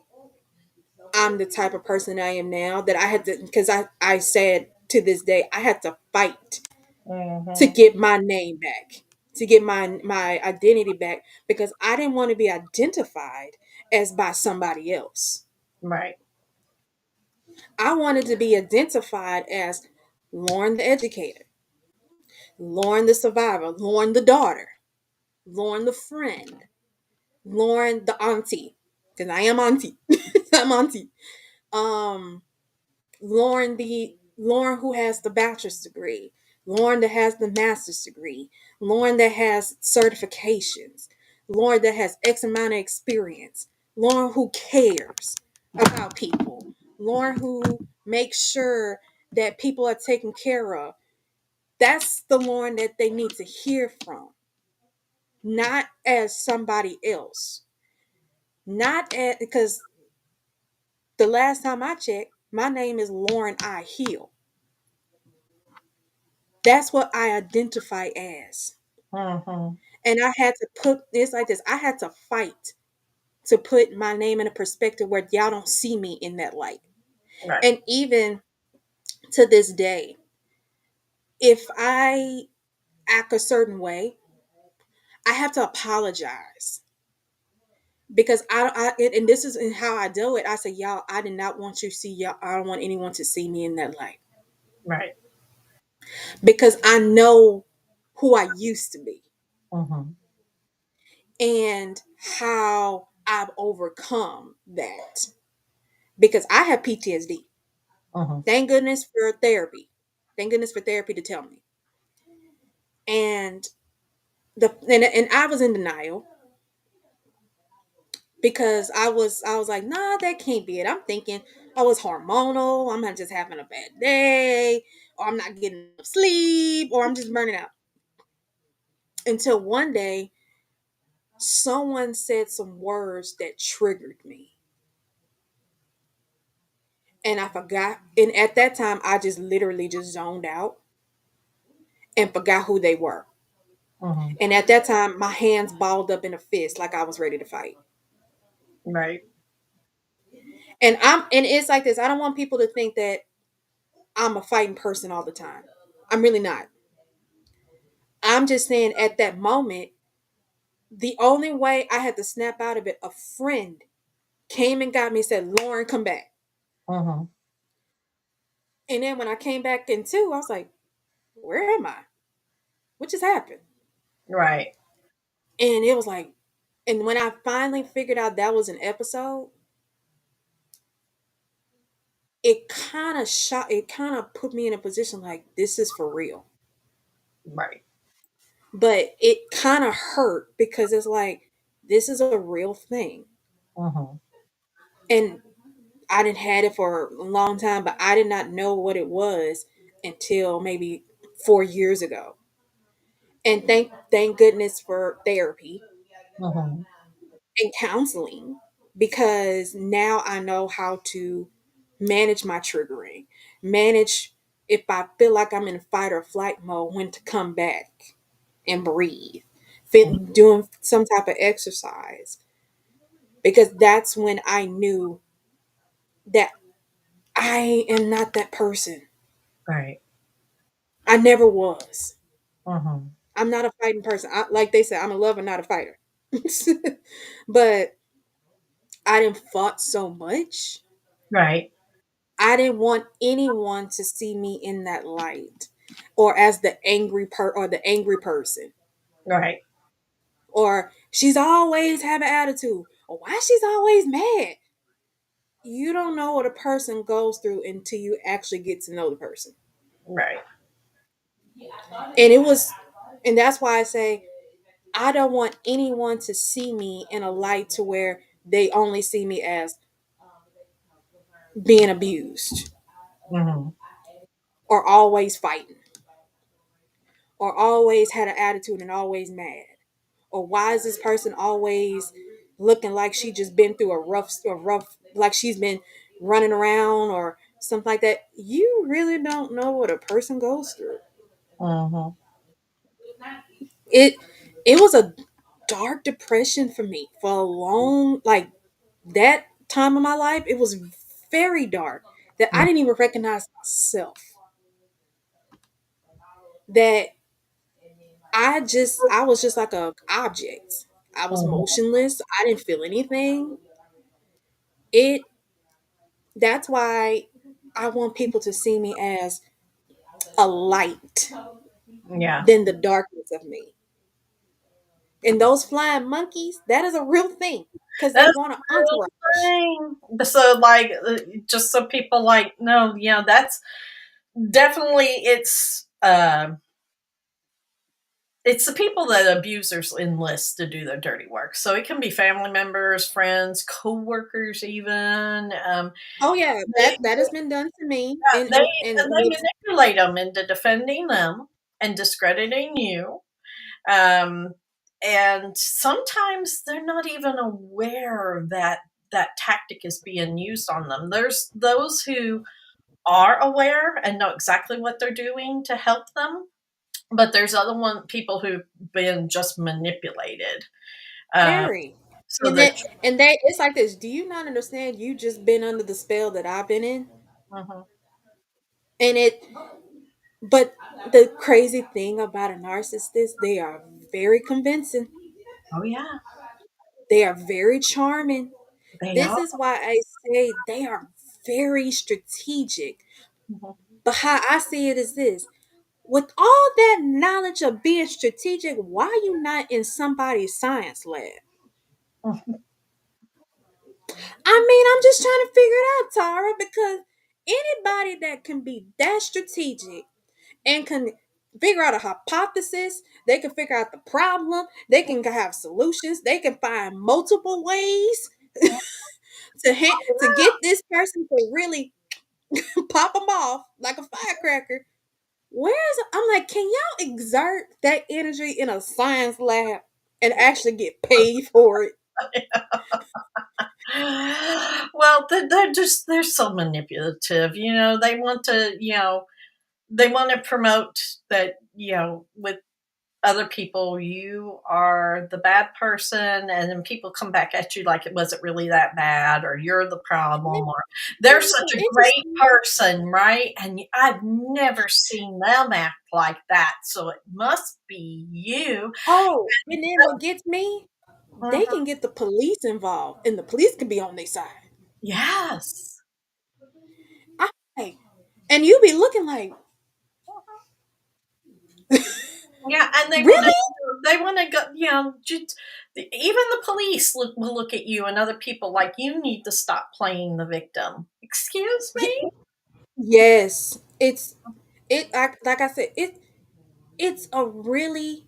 I'm the type of person I am now, that I had to, because I said to this day I had to fight to Mhm. get my name back, to get my identity back, because I didn't want to be identified as by somebody else. Right. I wanted to be identified as Lauren the educator, Lauren the survivor, Lauren the daughter, Lauren the friend, Lauren the auntie, because I am auntie. I'm auntie. Um, Lauren who has the bachelor's degree, Lauren that has the master's degree, Lauren that has certifications, Lauren that has X amount of experience, Lauren who cares about people, Lauren who makes sure that people are taken care of. That's the Lauren that they need to hear from, not as somebody else. Not as, because the last time I checked, my name is Lauren I Heal. That's what I identify as. Mhm. And I had to put this like this. I had to fight to put my name in a perspective where y'all don't see me in that light. Right. And even to this day, if I act a certain way, I have to apologize because and this is how I do it. I say, y'all, I did not want you to see y'all. I don't want anyone to see me in that light Right. because I know who I used to be Mhm. and how I've overcome that because I have PTSD. Mhm. Thank goodness for therapy. Thank goodness for therapy to tell me. And and I was in denial because I was like, nah, that can't be it. I'm thinking, oh, it's hormonal. I'm not just having a bad day, or I'm not getting enough sleep, or I'm just burning out. Until one day, someone said some words that triggered me. And I forgot. And at that time, I just literally just zoned out and forgot who they were. Mhm. And at that time, my hands balled up in a fist like I was ready to fight. Right. And it's like this. I don't want people to think that I'm a fighting person all the time. I'm really not. I'm just saying at that moment, The only way I had to snap out of it, a friend came and got me, said, Lauren, come back. Mm-hmm. And then when I came back in too, I was like, where am I? What just happened? Right. And it was like, and when I finally figured out that was an episode, it kind of put me in a position like, this is for real. Right. But it kind of hurt because it's like, this is a real thing. Mm-hmm. And I didn't had it for a long time, but I did not know what it was until maybe 4 years ago. And thank goodness for therapy Mm-hmm. and counseling, because now I know how to manage my triggering, manage if I feel like I'm in fight or flight mode, when to come back and breathe, doing some type of exercise, because that's when I knew that I am not that person. Right. I never was. Mm-hmm. I'm not a fighting person. Like they said, I'm a lover, not a fighter. But I didn't fought so much. Right. I didn't want anyone to see me in that light, or as the or the angry person, Right. or she's always having attitude, or why she's always mad. You don't know what a person goes through until you actually get to know the person. Right. And it was, and that's why I say I don't want anyone to see me in a light to where they only see me as being abused, Mm-hmm. or always fighting, or always had an attitude and always mad, or why is this person always looking like she just been through a rough, like she's been running around or something like that. You really don't know what a person goes through. Mm-hmm. It was a dark depression for me for a long, like, that time of my life. It was very dark, that I didn't even recognize myself, that I was just like a object. I was Mm-hmm. motionless. I didn't feel anything. It That's why I want people to see me as a light Yeah. than the darkness of me. And those flying monkeys, that is a real thing, because they That's want the an entourage. real thing. So, like, just so people like know, that's definitely it's the people that abusers enlist to do their dirty work. So it can be family members, friends, co-workers, even. Oh yeah, They, that has been done to me. yeah, And they manipulate them into defending them and discrediting you. Um, and sometimes they're not even aware that that tactic is being used on them. There's those who are aware and know exactly what they're doing to help them, but there's people who've been just manipulated. Um, very. so And that. they it's like this. Do you not understand? You just been under the spell that I've been in. Mhm. And but the crazy thing about a narcissist is they are very convincing. Oh yeah, They are very charming. they This are. is why I say they are very strategic. Mhm. But how I see it is this: with all that knowledge of being strategic, why are you not in somebody's science lab? I mean, I'm just trying to figure it out, Tara, because anybody that can be that strategic and can figure out a hypothesis, they can figure out the problem, they can have solutions, they can find multiple ways to get this person to really pop them off like a firecracker. I'm like, can y'all exert that energy in a science lab and actually get paid for it? Well, they're so manipulative. They want to promote that with other people you are the bad person, and then people come back at you like it wasn't really that bad, or you're the And then, problem, or you they're know such what's so a great interesting? person, right? And I've never seen them act like that, so it must be you. Oh, and then what gets me? They Mhm. can get the police involved, and the police can be on their side. Yes. I, like, and you be looking like, Yeah, and really? they wanna go, just even the police will look at you and other people like, "You need to stop playing the victim." "Excuse Ye- me?" Yes, like I said, it's a really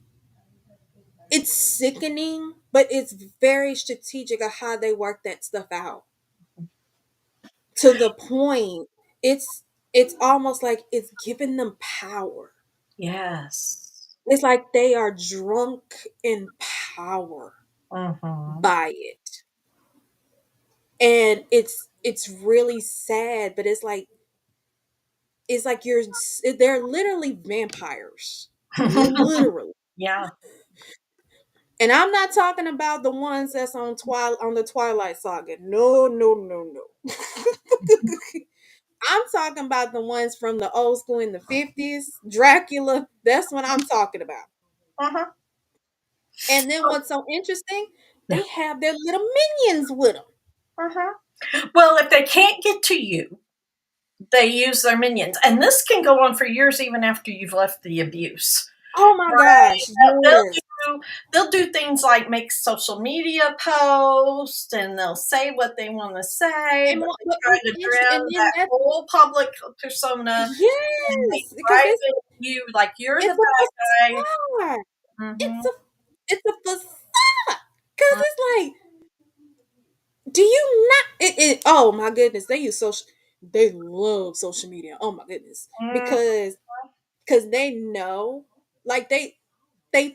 it's sickening, but it's very strategic of how they work that stuff out to the point. It's it's almost like it's giving them power. Yes. It's like they are drunk in power Mhm. by it. And it's really sad, but it's like they're literally vampires. Literally. Yeah. And I'm not talking about the ones that's on the Twilight Saga. No, no, no, no. I'm talking about the ones from the old school in the 50s, Dracula. That's what I'm talking about. Uh-huh. And then Oh, what's so interesting, yeah. they have their little minions with them. Uh-huh. Well, if they can't get to you, they use their minions, and this can go on for years even after you've left the abuse. Oh my Right. gosh, They'll yes. they'll do things like make social media posts, and they'll say what they wanna say, but they But try to drown and then that that, whole public persona in the yes, because private you, like, you're the it's a bad guy. facade. It's Mhm. a it's a facade. Cause Mm. it's like, do you not oh my goodness, they love social media. Oh my goodness. Mm. Because they know, like they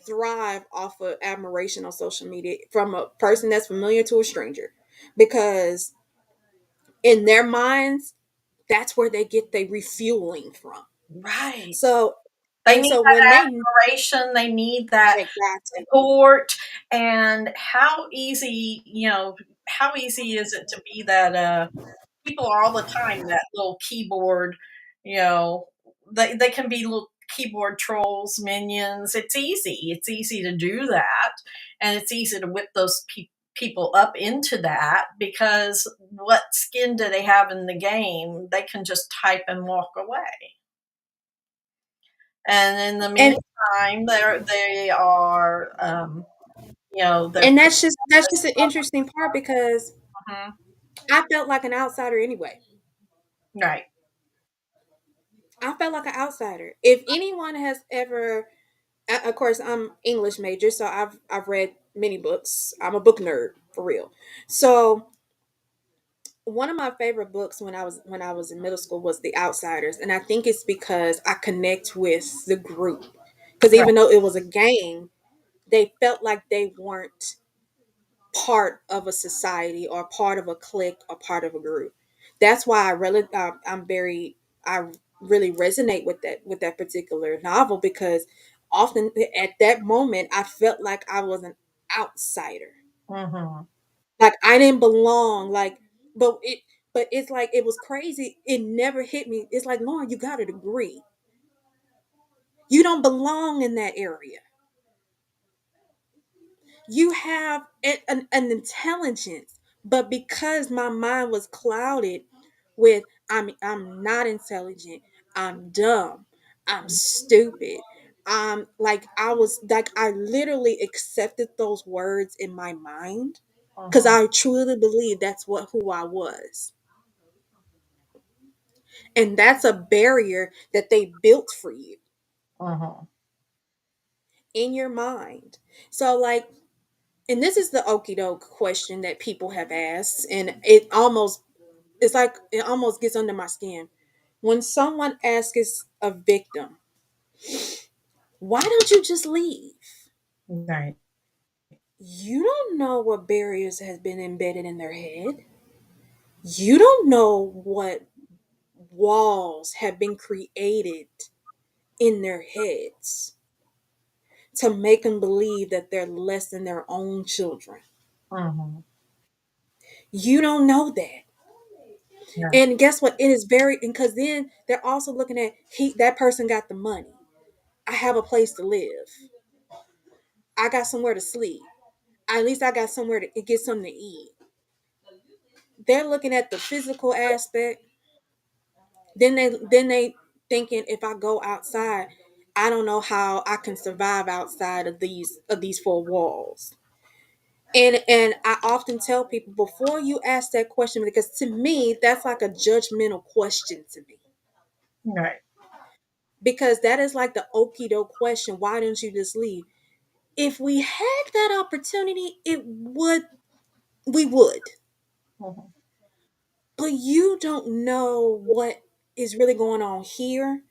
thrive off of admiration on social media from a person that's familiar to a stranger. Because in their minds, that's where they get their refueling from. Right. So They and need so when that they admiration, they need that they got to. support, and how easy is it to be that, people are all the time that little keyboard, you know, they can be little keyboard trolls, minions. It's easy to do that, and it's easy to whip those people up into that, because what skin do they have in the game? They can just type and walk away. And in the And meantime, they are, they're and putting that's this just an interesting part because mhm, I felt like an outsider anyway. right. I felt like an outsider. If anyone has ever, of course, I'm English major, so I've read many books. I'm a book nerd for real. So one of my favorite books when I was in middle school was The Outsiders, and I think it's because I connect with the group. Because Right. even though it was a gang, they felt like they weren't part of a society or part of a clique or part of a group. That's why I really resonate with that particular novel because often at that moment I felt like I was an outsider, Mhm. like I didn't belong. But it but it's like it was crazy. It never hit me. It's like, Lauren, you got a degree. You don't belong in that area. You have an intelligence, but because my mind was clouded with I'm not intelligent, I'm dumb, I'm stupid, I literally accepted those words in my mind because Mhm. I truly believe that's what who I was. And that's a barrier that they built for you Mhm. in your mind. So like, and this is the okie doke question that people have asked, and it almost gets under my skin. When someone asks a victim, why don't you just leave? Right. You don't know what barriers has been embedded in their head. You don't know what walls have been created in their heads to make them believe that they're less than their own children. Mm-hmm. You don't know that. Right. And guess what? It is very, because then they're also looking at that person got the money. I have a place to live. I got somewhere to sleep. At least I got somewhere to get something to eat. They're looking at the physical aspect. Then they thinking, if I go outside, I don't know how I can survive outside of these four walls. And I often tell people, before you ask that question, because to me that's like a judgmental question to me, Right. because that is like the okie doke question. Why didn't you just leave? If we had that opportunity, we would. Mm-hmm. But you don't know what is really going on here,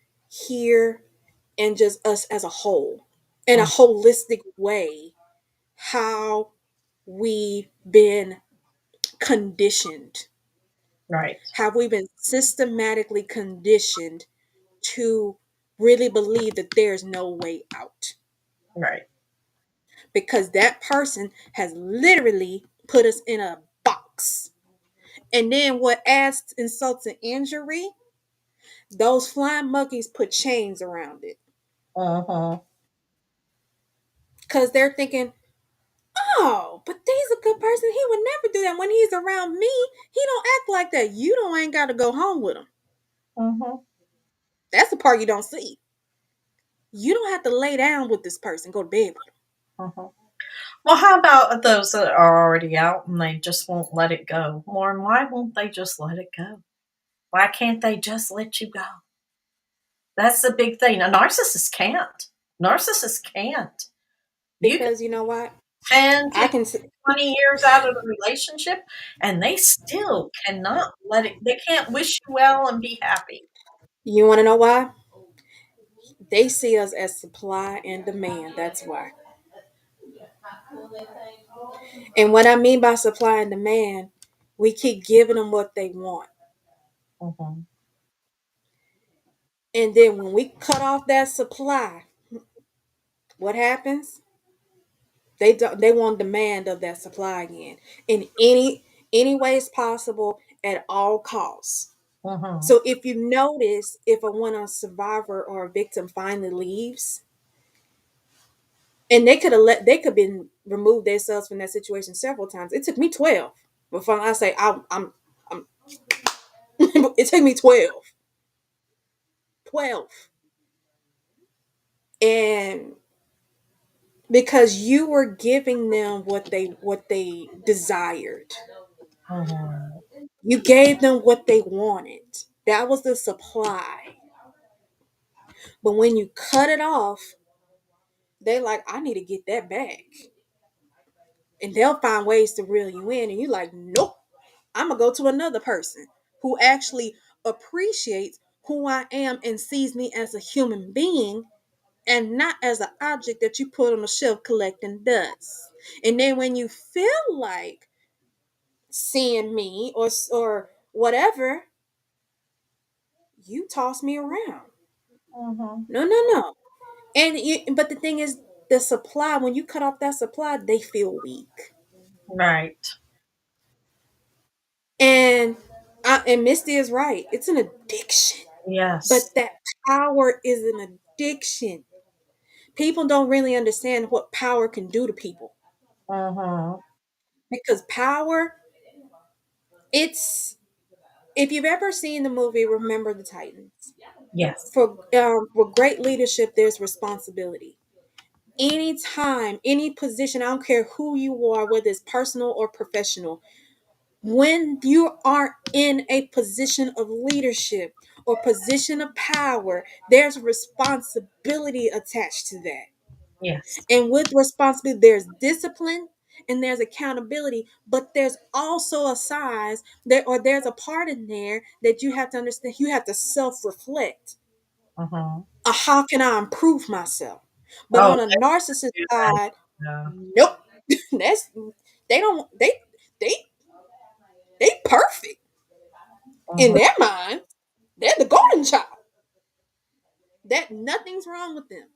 and just us as a whole, in a holistic way, how we've been conditioned. Right. Have we been systematically conditioned to really believe that there's no way out? Right. Because that person has literally put us in a box. And then what adds insult to injury, those flying monkeys put chains around it. Mm-hmm. Because they're thinking, oh, but he's a good person. He would never do that when he's around me. He don't act like that. You don't ain't got to go home with him. Mm-hmm. That's the part you don't see. You don't have to lay down with this person, go to bed with him. Mm-hmm. Well, how about those that are already out and they just won't let it go? Lauren, why won't they just let it go? Why can't they just let you go? That's the big thing. A narcissist can't. Narcissists can't. You can Because you know what? 10, I 15, can 20 years out of the relationship, and they still cannot let it, they can't wish you well and be happy. You want to know why? They see us as supply and demand. That's why. And what I mean by supply and demand, we keep giving them what they want. Mm-hmm. And then when we cut off that supply, what happens? They want demand of that supply again in any ways possible at all costs. Mm-hmm. So if you notice, if a survivor or a victim finally leaves, and they could been removed themselves from that situation several times. It took me 12 before I say I'm it took me 12, and because you were giving them what they desired. Mm-hmm. You gave them what they wanted. That was the supply. But when you cut it off, they like, I need to get that back. And they'll find ways to reel you in. And you're like, nope, I'm going to go to another person who actually appreciates who I am and sees me as a human being and not as an object that you put on a shelf collecting dust. And then when you feel like seeing me or whatever, you toss me around. Mm-hmm. No, no, no. But the thing is, the supply, when you cut off that supply, they feel weak. Right. And and Misty is right. It's an addiction. Yes. But that power is an addiction. People don't really understand what power can do to people. Mm-hmm. Because power, it's if you've ever seen the movie Remember the Titans, Yes. for great leadership, there's responsibility. Anytime, any position, I don't care who you are, whether it's personal or professional, when you are in a position of leadership or position of power, there's responsibility attached to that. Yes. And with responsibility, there's discipline and there's accountability, but there's also a size there, or there's a part in there that you have to understand. You have to self-reflect. Mm-hmm. How can I improve myself? But Oh, on a they narcissist do that. side, Yeah. nope. That's they don't they they perfect in Mm-hmm. their mind. They're the golden child. That nothing's wrong with them.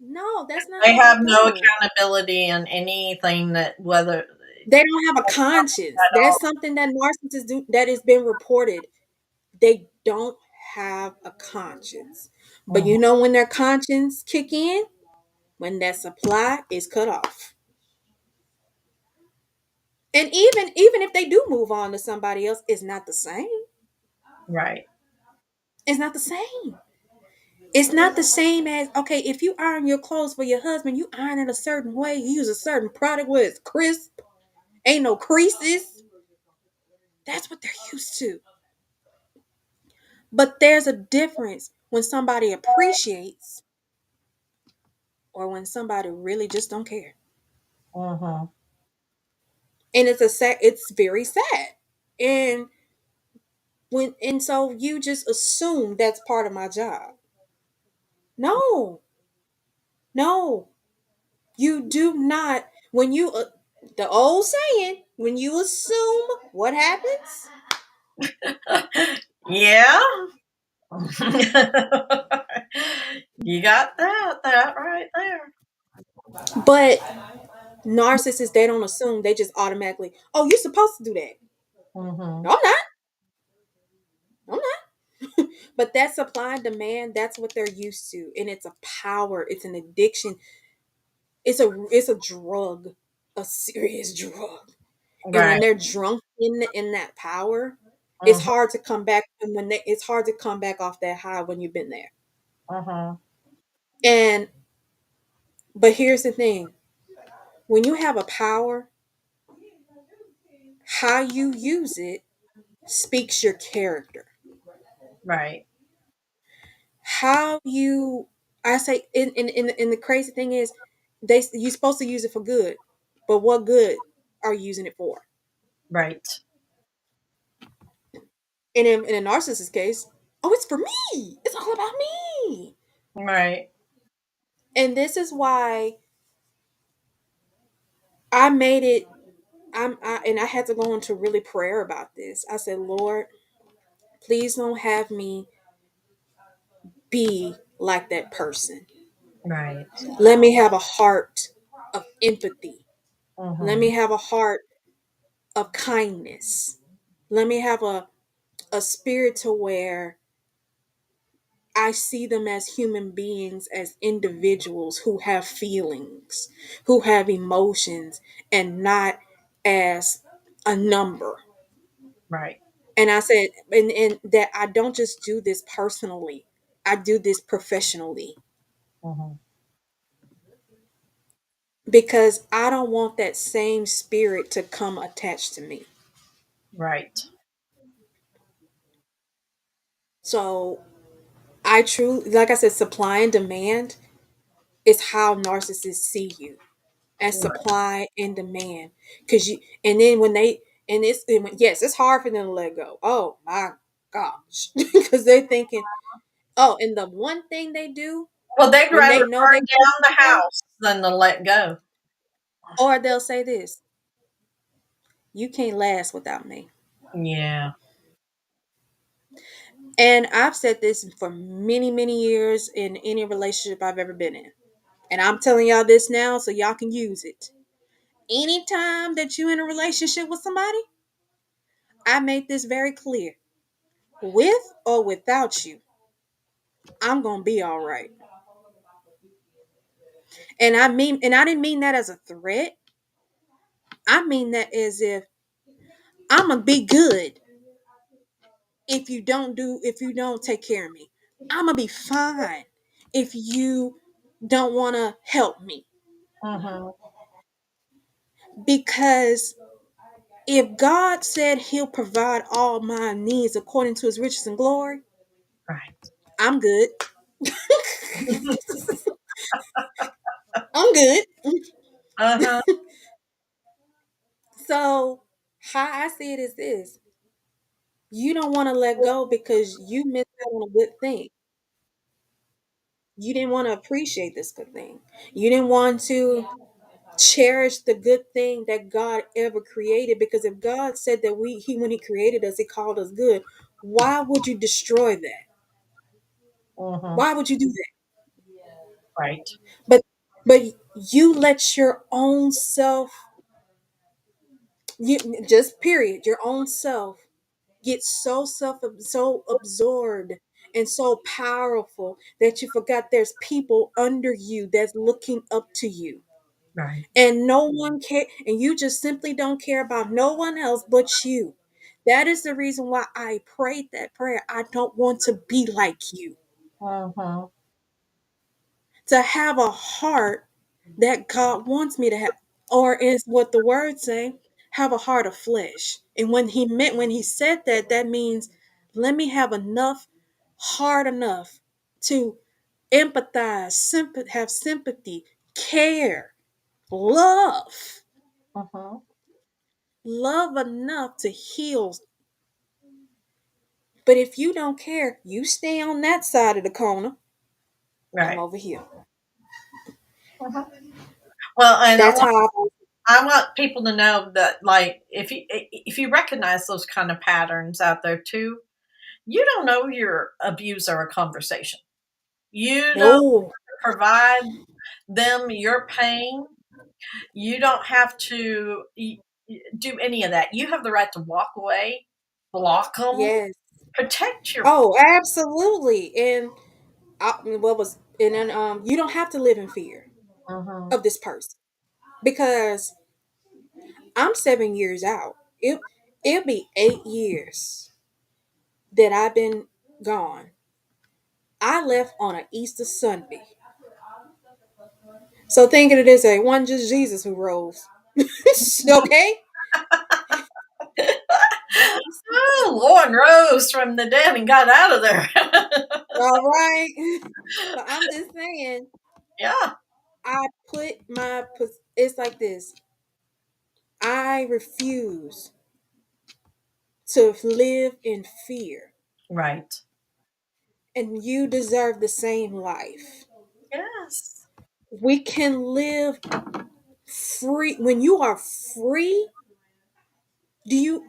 No, that's not They how have that no goes. accountability in anything that whether They don't have a conscience. at That's all. something that narcissists do that has been reported. They don't have a conscience. But Mhm. you know when their conscience kick in? When that supply is cut off. And even if they do move on to somebody else, it's not the same. Right. It's not the same. It's not the same as, okay, if you iron your clothes for your husband, you iron it a certain way, you use a certain product where it's crisp, ain't no creases. That's what they're used to. But there's a difference when somebody appreciates or when somebody really just don't care. Mhm. And it's very sad. And so you just assume that's part of my job. No. No. You do not when you the old saying, when you assume what happens? Yeah. You got that right there. But narcissists, they don't assume, they just automatically, oh, you're supposed to do that. Mhm. No, I'm not. I'm not. But that supply and demand, that's what they're used to. And it's a power, it's an addiction, it's a drug, a serious drug. And when Right. they're drunk in that power, it's Mhm. hard to come back. And it's hard to come back off that high when you've been there. Mhm. And but here's the thing: when you have a power, how you use it speaks your character. Right. How you, I say, in the crazy thing is, you're supposed to use it for good, but what good are you using it for? Right. And in a narcissist case, oh, it's for me. It's all about me. Right. And this is why I made it. And I had to go into really prayer about this. I said, Lord, please don't have me be like that person. Right. Let me have a heart of empathy. Let me Mhm. have a heart of kindness. Let me have a spirit to where I see them as human beings, as individuals who have feelings, who have emotions, and not as a number. Right. And I said, and that I don't just do this personally, I do this professionally Mhm. because I don't want that same spirit to come attached to me. Right. So I truly, like I said, supply and demand is how narcissists see you, as Right. supply and demand. Because you, and then when they, yes, it's hard for them to let go. Oh my gosh. Because they're thinking, oh, and the one thing they do Well, they'd when rather they know they burn can down the let go, house than to let go. or they'll say this, you can't last without me. Yeah. And I've said this for many, many years in any relationship I've ever been in. And I'm telling y'all this now so y'all can use it. Anytime that you're in a relationship with somebody, I made this very clear. With or without you, I'm gonna be all right. And I didn't mean that as a threat. I mean that as if I'm gonna be good if you don't take care of me. I'm gonna be fine if you don't want to help me. Mhm. Because if God said he'll provide all my needs according to his riches and glory, Right. I'm good. I'm good. Uh-huh. So how I see it is this: you don't want to let go because you missed out on a good thing. You didn't want to appreciate this good thing. You didn't want to cherish the good thing that God ever created. Because if God said that when he created us, he called us good, why would you destroy that? Mhm. Why would you do that? Right. But but you let your own self, you just period, your own self get so absorbed and so powerful that you forgot there's people under you that's looking up to you. Right. And no one care, and you just simply don't care about no one else but you. That is the reason why I prayed that prayer. I don't want to be like you. Mm-hmm. To have a heart that God wants me to have, or is what the words say, have a heart of flesh. And when he said that, that means let me have enough, hard enough to empathize, have sympathy, care, love, Mm-hmm. love enough to heal. But if you don't care, you stay on that side of the corner. I'm Right. over here. Mhm. Well, and That's how I, I want people to know that, like, if you recognize those kind of patterns out there too, you don't know your abuser a conversation. You don't no. provide them your pain. You don't have to do any of that. You have the right to walk away, block them, Yes. protect your. Oh, absolutely. And what was and then you don't have to live in fear Mhm. of this person because I'm 7 years out. It'll be 8 years that I've been gone. I left on an Easter Sunday. So thinking it is a one just Jesus who rose. Okay? That Easter Oh, Sunday. Lauren rose from the dead and got out of there. All right. So I'm just saying, Yeah. I put my it's like this. I refuse to live in fear. Right. And you deserve the same life. Yes. We can live free. When you are free, do you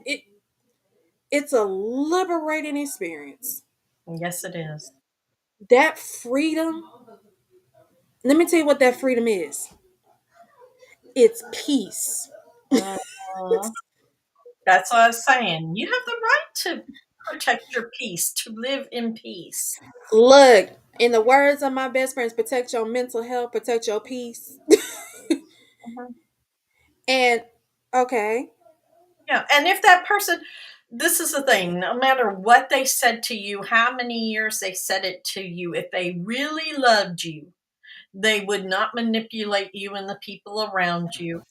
it's a liberating experience. Yes, it is. That freedom, let me tell you what that freedom is. It's peace. Mhm. That's what I was saying. You have the right to protect your peace, to live in peace. Look, in the words of my best friends, protect your mental health, protect your peace. Mhm. And okay, Yeah. And if that person, this is the thing, no matter what they said to you, how many years they said it to you, if they really loved you, they would not manipulate you and the people around you.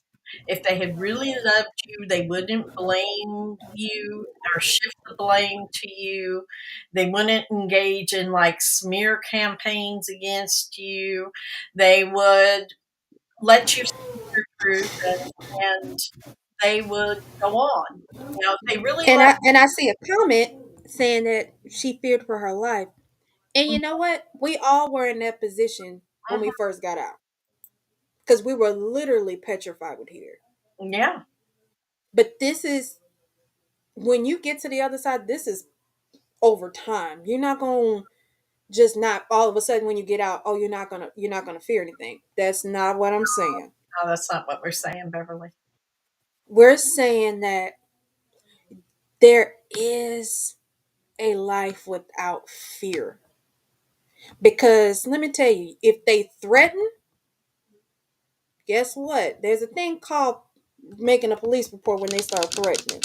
If they had really loved you, they wouldn't blame you or shift the blame to you. They wouldn't engage in like smear campaigns against you. They would let you see your truth, and they would go on. You know, if they really and let. I see a comment saying that she feared for her life. And you know what? We all were in that position when we first got out because we were literally petrified with here. Yeah, But this is when you get to the other side. This is over time. You're not going to just not all of a sudden when you get out. Oh, you're not gonna fear anything. That's not what I'm saying. no, that's not what we're saying, Beverly. We're saying that there is a life without fear. Because let me tell you, if they threaten, guess what? There's a thing called making a police report when they start threatening.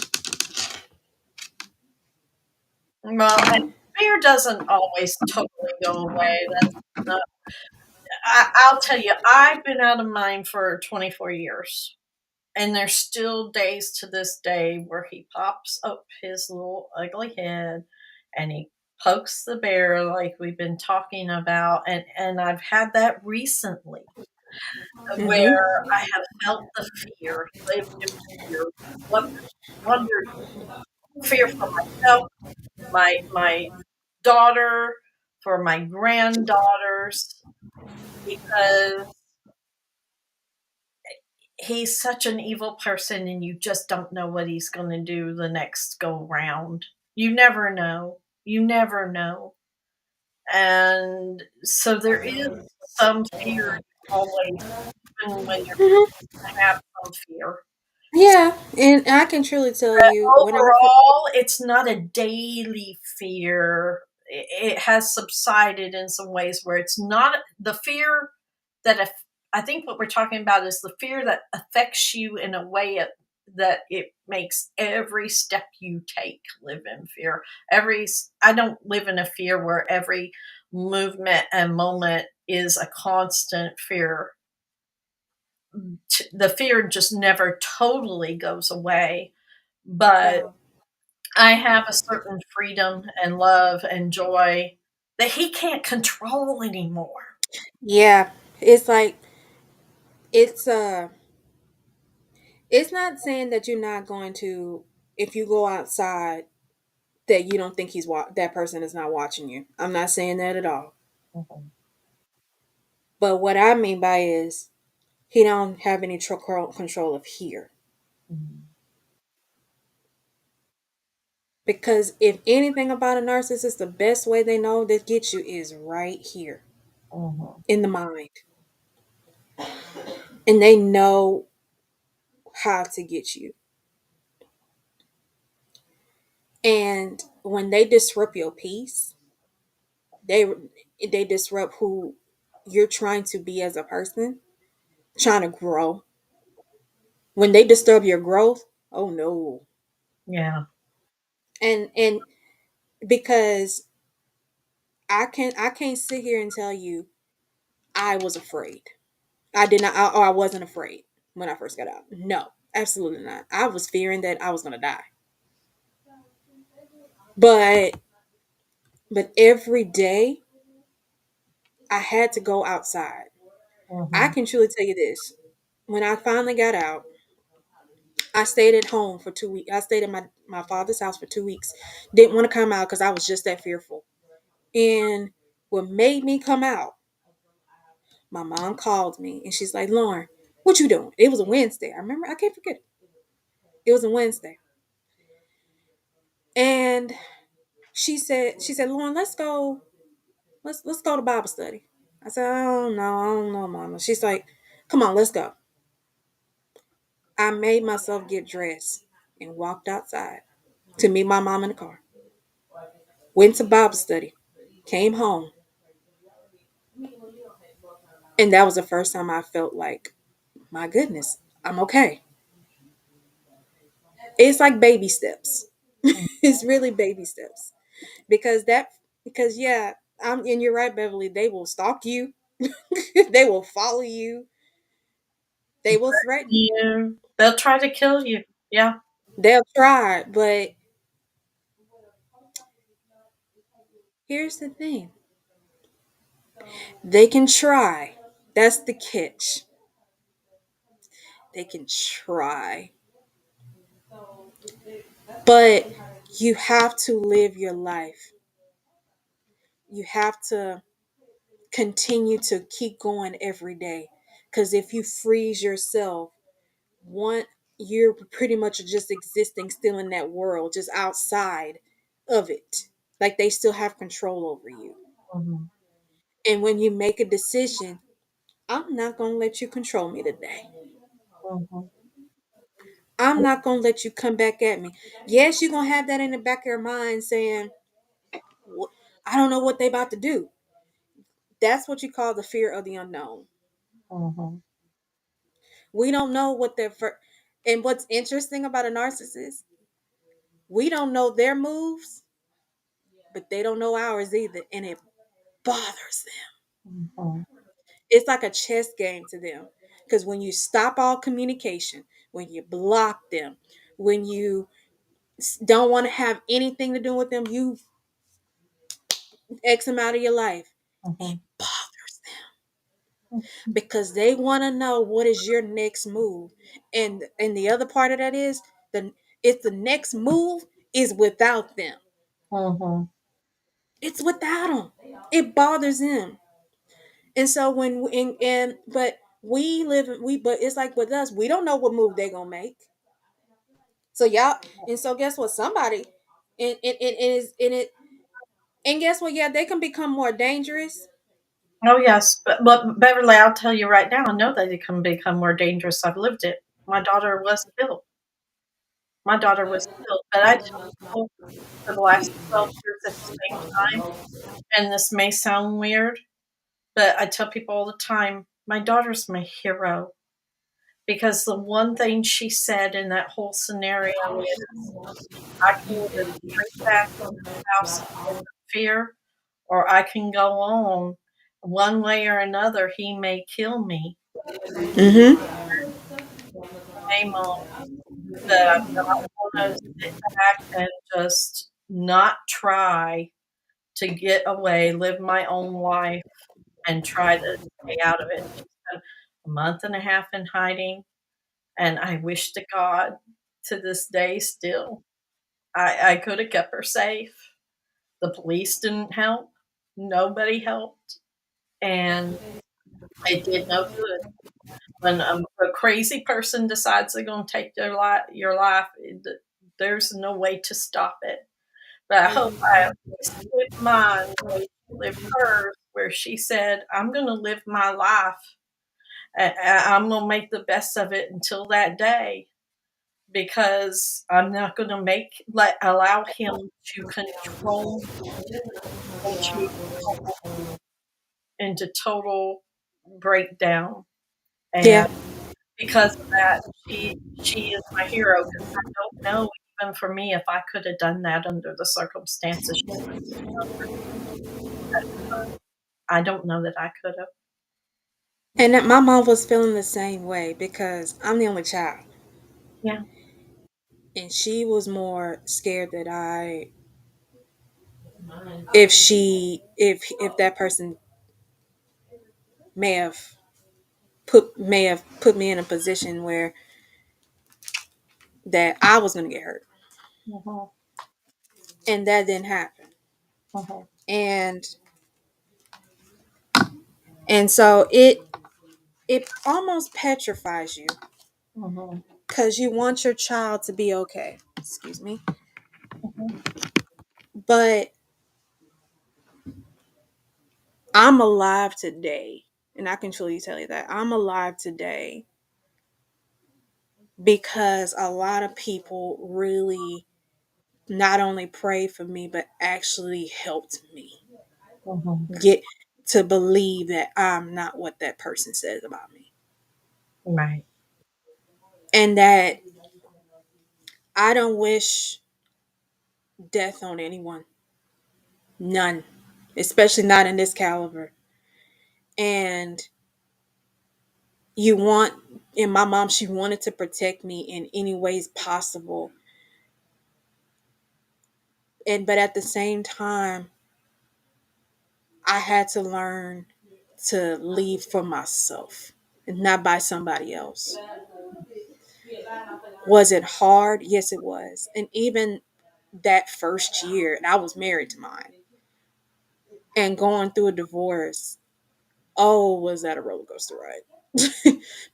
Well, and fear doesn't always totally go away. That's not. I'll tell you, I've been out of mine for 24 years. And there's still days to this day where he pops up his little ugly head and he pokes the bear like we've been talking about. And I've had that recently Mm-hmm. where I have felt the fear, lived in fear, wondered fear for myself, my daughter, for my granddaughters, because he's such an evil person and you just don't know what he's going to do the next go round. You never know. You never know. And so there is some fear always, even when you're Mhm. have some fear. Yeah, and I can truly tell you when I Overall, it's not a daily fear. It has subsided in some ways where it's not the fear that I think what we're talking about is the fear that affects you in a way that it makes every step you take live in fear. I don't live in a fear where every movement and moment is a constant fear. The fear just never totally goes away, but wow. I have a certain freedom and love and joy that he can't control anymore. Yeah, it's like it's uh it's not saying that you're not going to, if you go outside, that you don't think that person is not watching you. I'm not saying that at all. Mhm, But what I mean by is he don't have any control of here. mhm, Because if anything about a narcissist, the best way they know to get you is right here mhm, in the mind. And they know how to get you. And when they disrupt your peace, they they disrupt who you're trying to be as a person, trying to grow. When they disturb your growth, oh no. yeah. And because I can't sit here and tell you I was afraid. I did not or I wasn't afraid when I first got out. No, absolutely not. I was fearing that I was going to die. But every day I had to go outside. I Mhm, can truly tell you this. When I finally got out, I stayed at home for 2 weeks. I stayed at my father's house for 2 weeks. Didn't want to come out because I was just that fearful. And what made me come out, my mom called me and she's like, Lauren, what you doing? It was a Wednesday. I remember, I can't forget it. It was a Wednesday. And she said, Lauren, let's go to Bible study. I said, I don't know, Mama. She's like, come on, let's go. I made myself get dressed and walked outside to meet my mom in the car. Went to Bible study, came home, and that was the first time I felt like, my goodness, I'm okay. It's like baby steps. mhm. It's really baby steps. Because yeah, and you're right, Beverly, they will stalk you. They will follow you. They will threaten you. They'll try to kill you. Yeah. They'll try, but here's the thing. They can try. That's the catch. They can try. But you have to live your life. You have to continue to keep going every day. Because if you freeze yourself, one, you're pretty much just existing still in that world, just outside of it. Like they still have control over you. Mhm, And when you make a decision, I'm not going to let you control me today. mhm, I'm not going to let you come back at me. Yes, you're going to have that in the back of your mind saying, I don't know what they about to do. That's what you call the fear of the unknown. mhm, We don't know what and what's interesting about a narcissist, we don't know their moves, but they don't know ours either. And it bothers them. mhm, It's like a chess game to them. Because when you stop all communication, when you block them, when you don't want to have anything to do with them, you X them out of your life. It mhm, bothers them mhm, because they want to know what is your next move. And the other part of that is the next move is without them. mhm, It's without them. It bothers them. And so but but it's like with us, we don't know what move they're gonna make. So y'all, and so guess what? Somebody, and it is, and it, And guess what? Yeah, they can become more dangerous. Oh yes, but Beverly, I'll tell you right now, I know that it can become more dangerous. I've lived it. My daughter was killed. My daughter was killed, but I tell people for the last 12 years at the same time, and this may sound weird, but I tell people all the time, my daughter's my hero because the one thing she said in that whole scenario is, I can either shrink back into the house and live in fear, or I can go on. One way or another, he may kill me. Mm-hmm. Name on that I'm not gonna sit back and just not try to get away, live my own life, and try to stay out of it. She spent a month and a half in hiding, and I wish to God to this day still I could have kept her safe. The police didn't help. Nobody helped, and it did no good. When a crazy person decides they're going to take your life, there's no way to stop it. But I hope I at least lived mine the way she lived hers, where she said, "I'm going to live my life. I'm going to make the best of it until that day." Because I'm not going to allow him to control me into total breakdown. And Yeah. because of that, she is my hero. Because I don't know, even for me, if I could have done that under the circumstances she was I don't know that I could have. And that my mom was feeling the same way because I'm the only child. Yeah. And she was more scared that if that person may have put me in a position where that I was going to get hurt. Mhm. And that didn't happen. Mhm. And so it almost petrifies you Mhm. because you want your child to be okay. Excuse me. Mhm. But I'm alive today. And I can truly tell you that I'm alive today because a lot of people really not only prayed for me, but actually helped me Mhm. get to believe that I'm not what that person says about me. Right. And that I don't wish death on anyone. None. Especially not in this caliber. And you want, and my mom, she wanted to protect me in any ways possible. And but at the same time, I had to learn to leave for myself and not by somebody else. Was it hard? Yes, it was. And even that first year, and I was married to mine, and going through a divorce, oh, was that a roller coaster ride?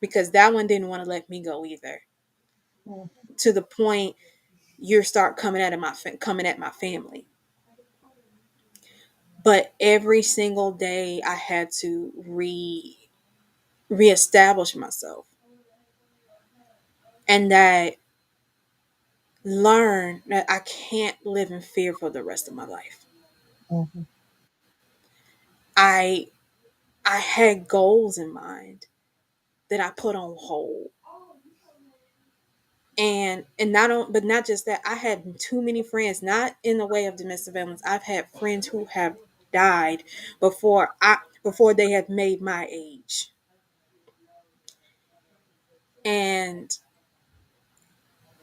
Because that one didn't want to let me go either. Mhm. To the point you start coming at my family. But every single day, I had to reestablish myself, and that learn that I can't live in fear for the rest of my life. Mhm. I I had goals in mind that I put on hold. And not just that, I had too many friends, not in the way of domestic violence. I've had friends who have died before they had made my age. And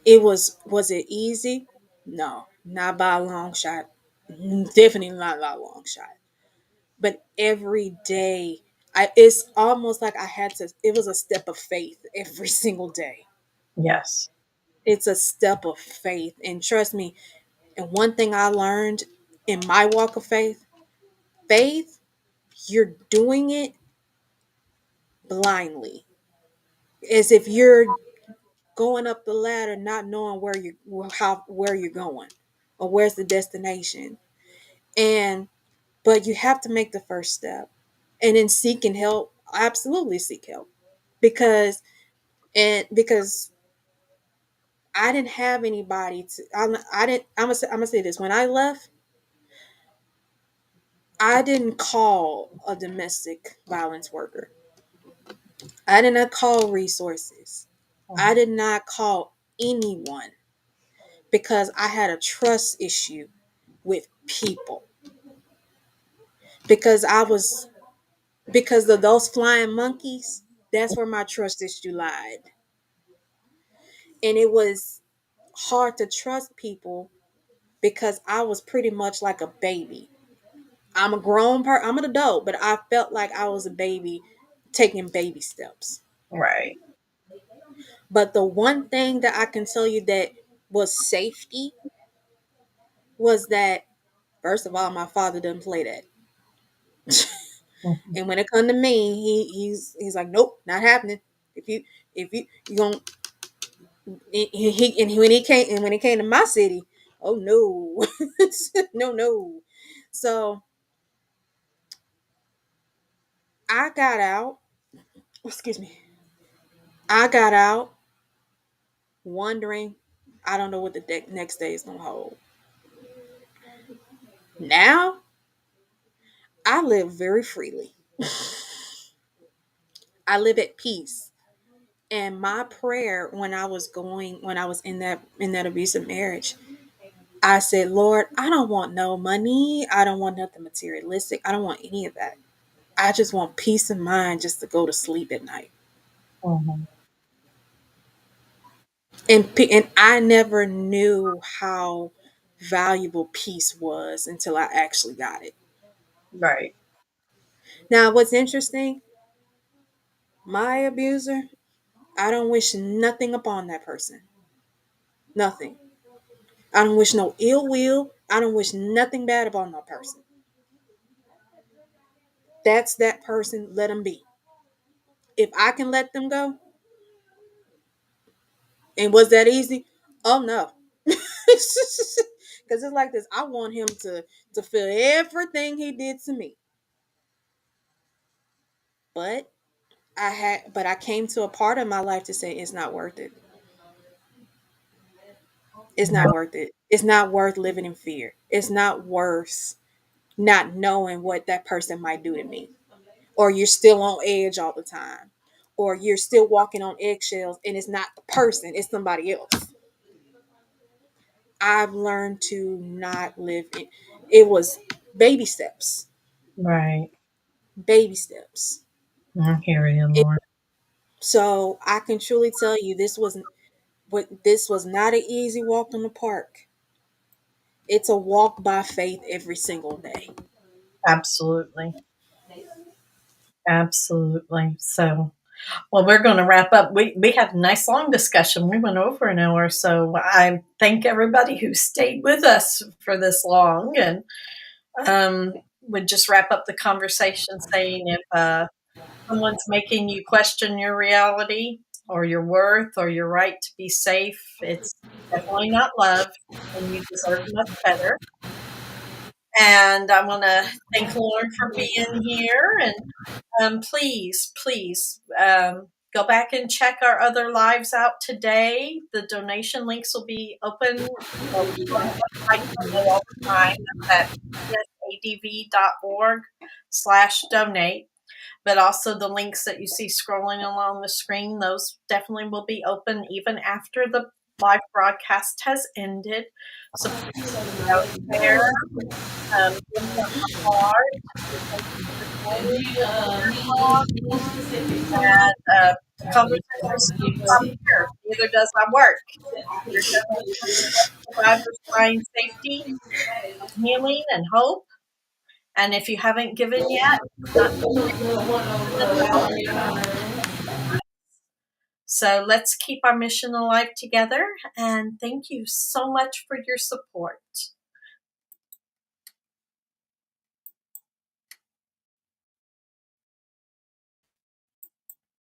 was it easy? No, not by a long shot. Definitely not by a long shot. But every day, it's almost like it was a step of faith every single day. Yes. It's a step of faith. And trust me, and one thing I learned in my walk of faith, you're doing it blindly. As if you're going up the ladder not knowing where you're going or where's the destination. And but you have to make the first step. And then seeking help, absolutely seek help. Because I didn't have anybody to I didn't I'm gonna say this. When I left, I didn't call a domestic violence worker. I did not call resources. I Mhm. did not call anyone because I had a trust issue with people. Because I was because of those flying monkeys, that's where my trust issue lied. And it was hard to trust people because I was pretty much like a baby. I'm an adult, but I felt like I was a baby taking baby steps. Right. But the one thing that I can tell you that was safety was that, first of all, my father didn't play that. Mhm. And when it come to me, he's like, nope, not happening. If you gonna when he came to my city, oh no, no. So I got out. Excuse me. I got out wondering. I don't know what the next day is gonna hold. Now I live very freely. I live at peace. And my prayer when I was in that abusive marriage, I said, Lord, I don't want no money. I don't want nothing materialistic. I don't want any of that. I just want peace of mind just to go to sleep at night. Mhm. And I never knew how valuable peace was until I actually got it. Right. Now, what's interesting, my abuser, I don't wish nothing upon that person. Nothing. I don't wish no ill will. I don't wish nothing bad upon that person. That's that person. Let them be. If I can let them go, and was that easy? Oh no. Because it's like this. I want him to feel everything he did to me. But I came to a part of my life to say it's not worth it. It's not Right. worth it. It's not worth living in fear. It's not worth not knowing what that person might do to me. Or you're still on edge all the time. Or you're still walking on eggshells and it's not the person, it's somebody else. I've learned to not live in it was baby steps. Right. Baby steps. I hear you, It, Lord. so I can truly tell you this was not an easy walk in the park. It's a walk by faith every single day. Absolutely. Absolutely. So, well, we're going to wrap up. We had a nice long discussion. We went over an hour. So I thank everybody who stayed with us for this long. And would just wrap up the conversation saying if someone's making you question your reality or your worth or your right to be safe, it's definitely not love and you deserve much better. And I want to thank Lauren for being here. And please, go back and check our other lives out today. The donation links will be open on the website all the time. That's at btsadv.org/donate. But also the links that you see scrolling along the screen, those definitely will be open even after the live broadcast has ended. So please go out there, give them a heart, because the goal and the conversation doesn't stop here. Neither does my work. Your donation helps survivors find safety, healing, and hope. And if you haven't given yet, it's not too late. It's So let's keep our mission alive together. And thank you so much for your support.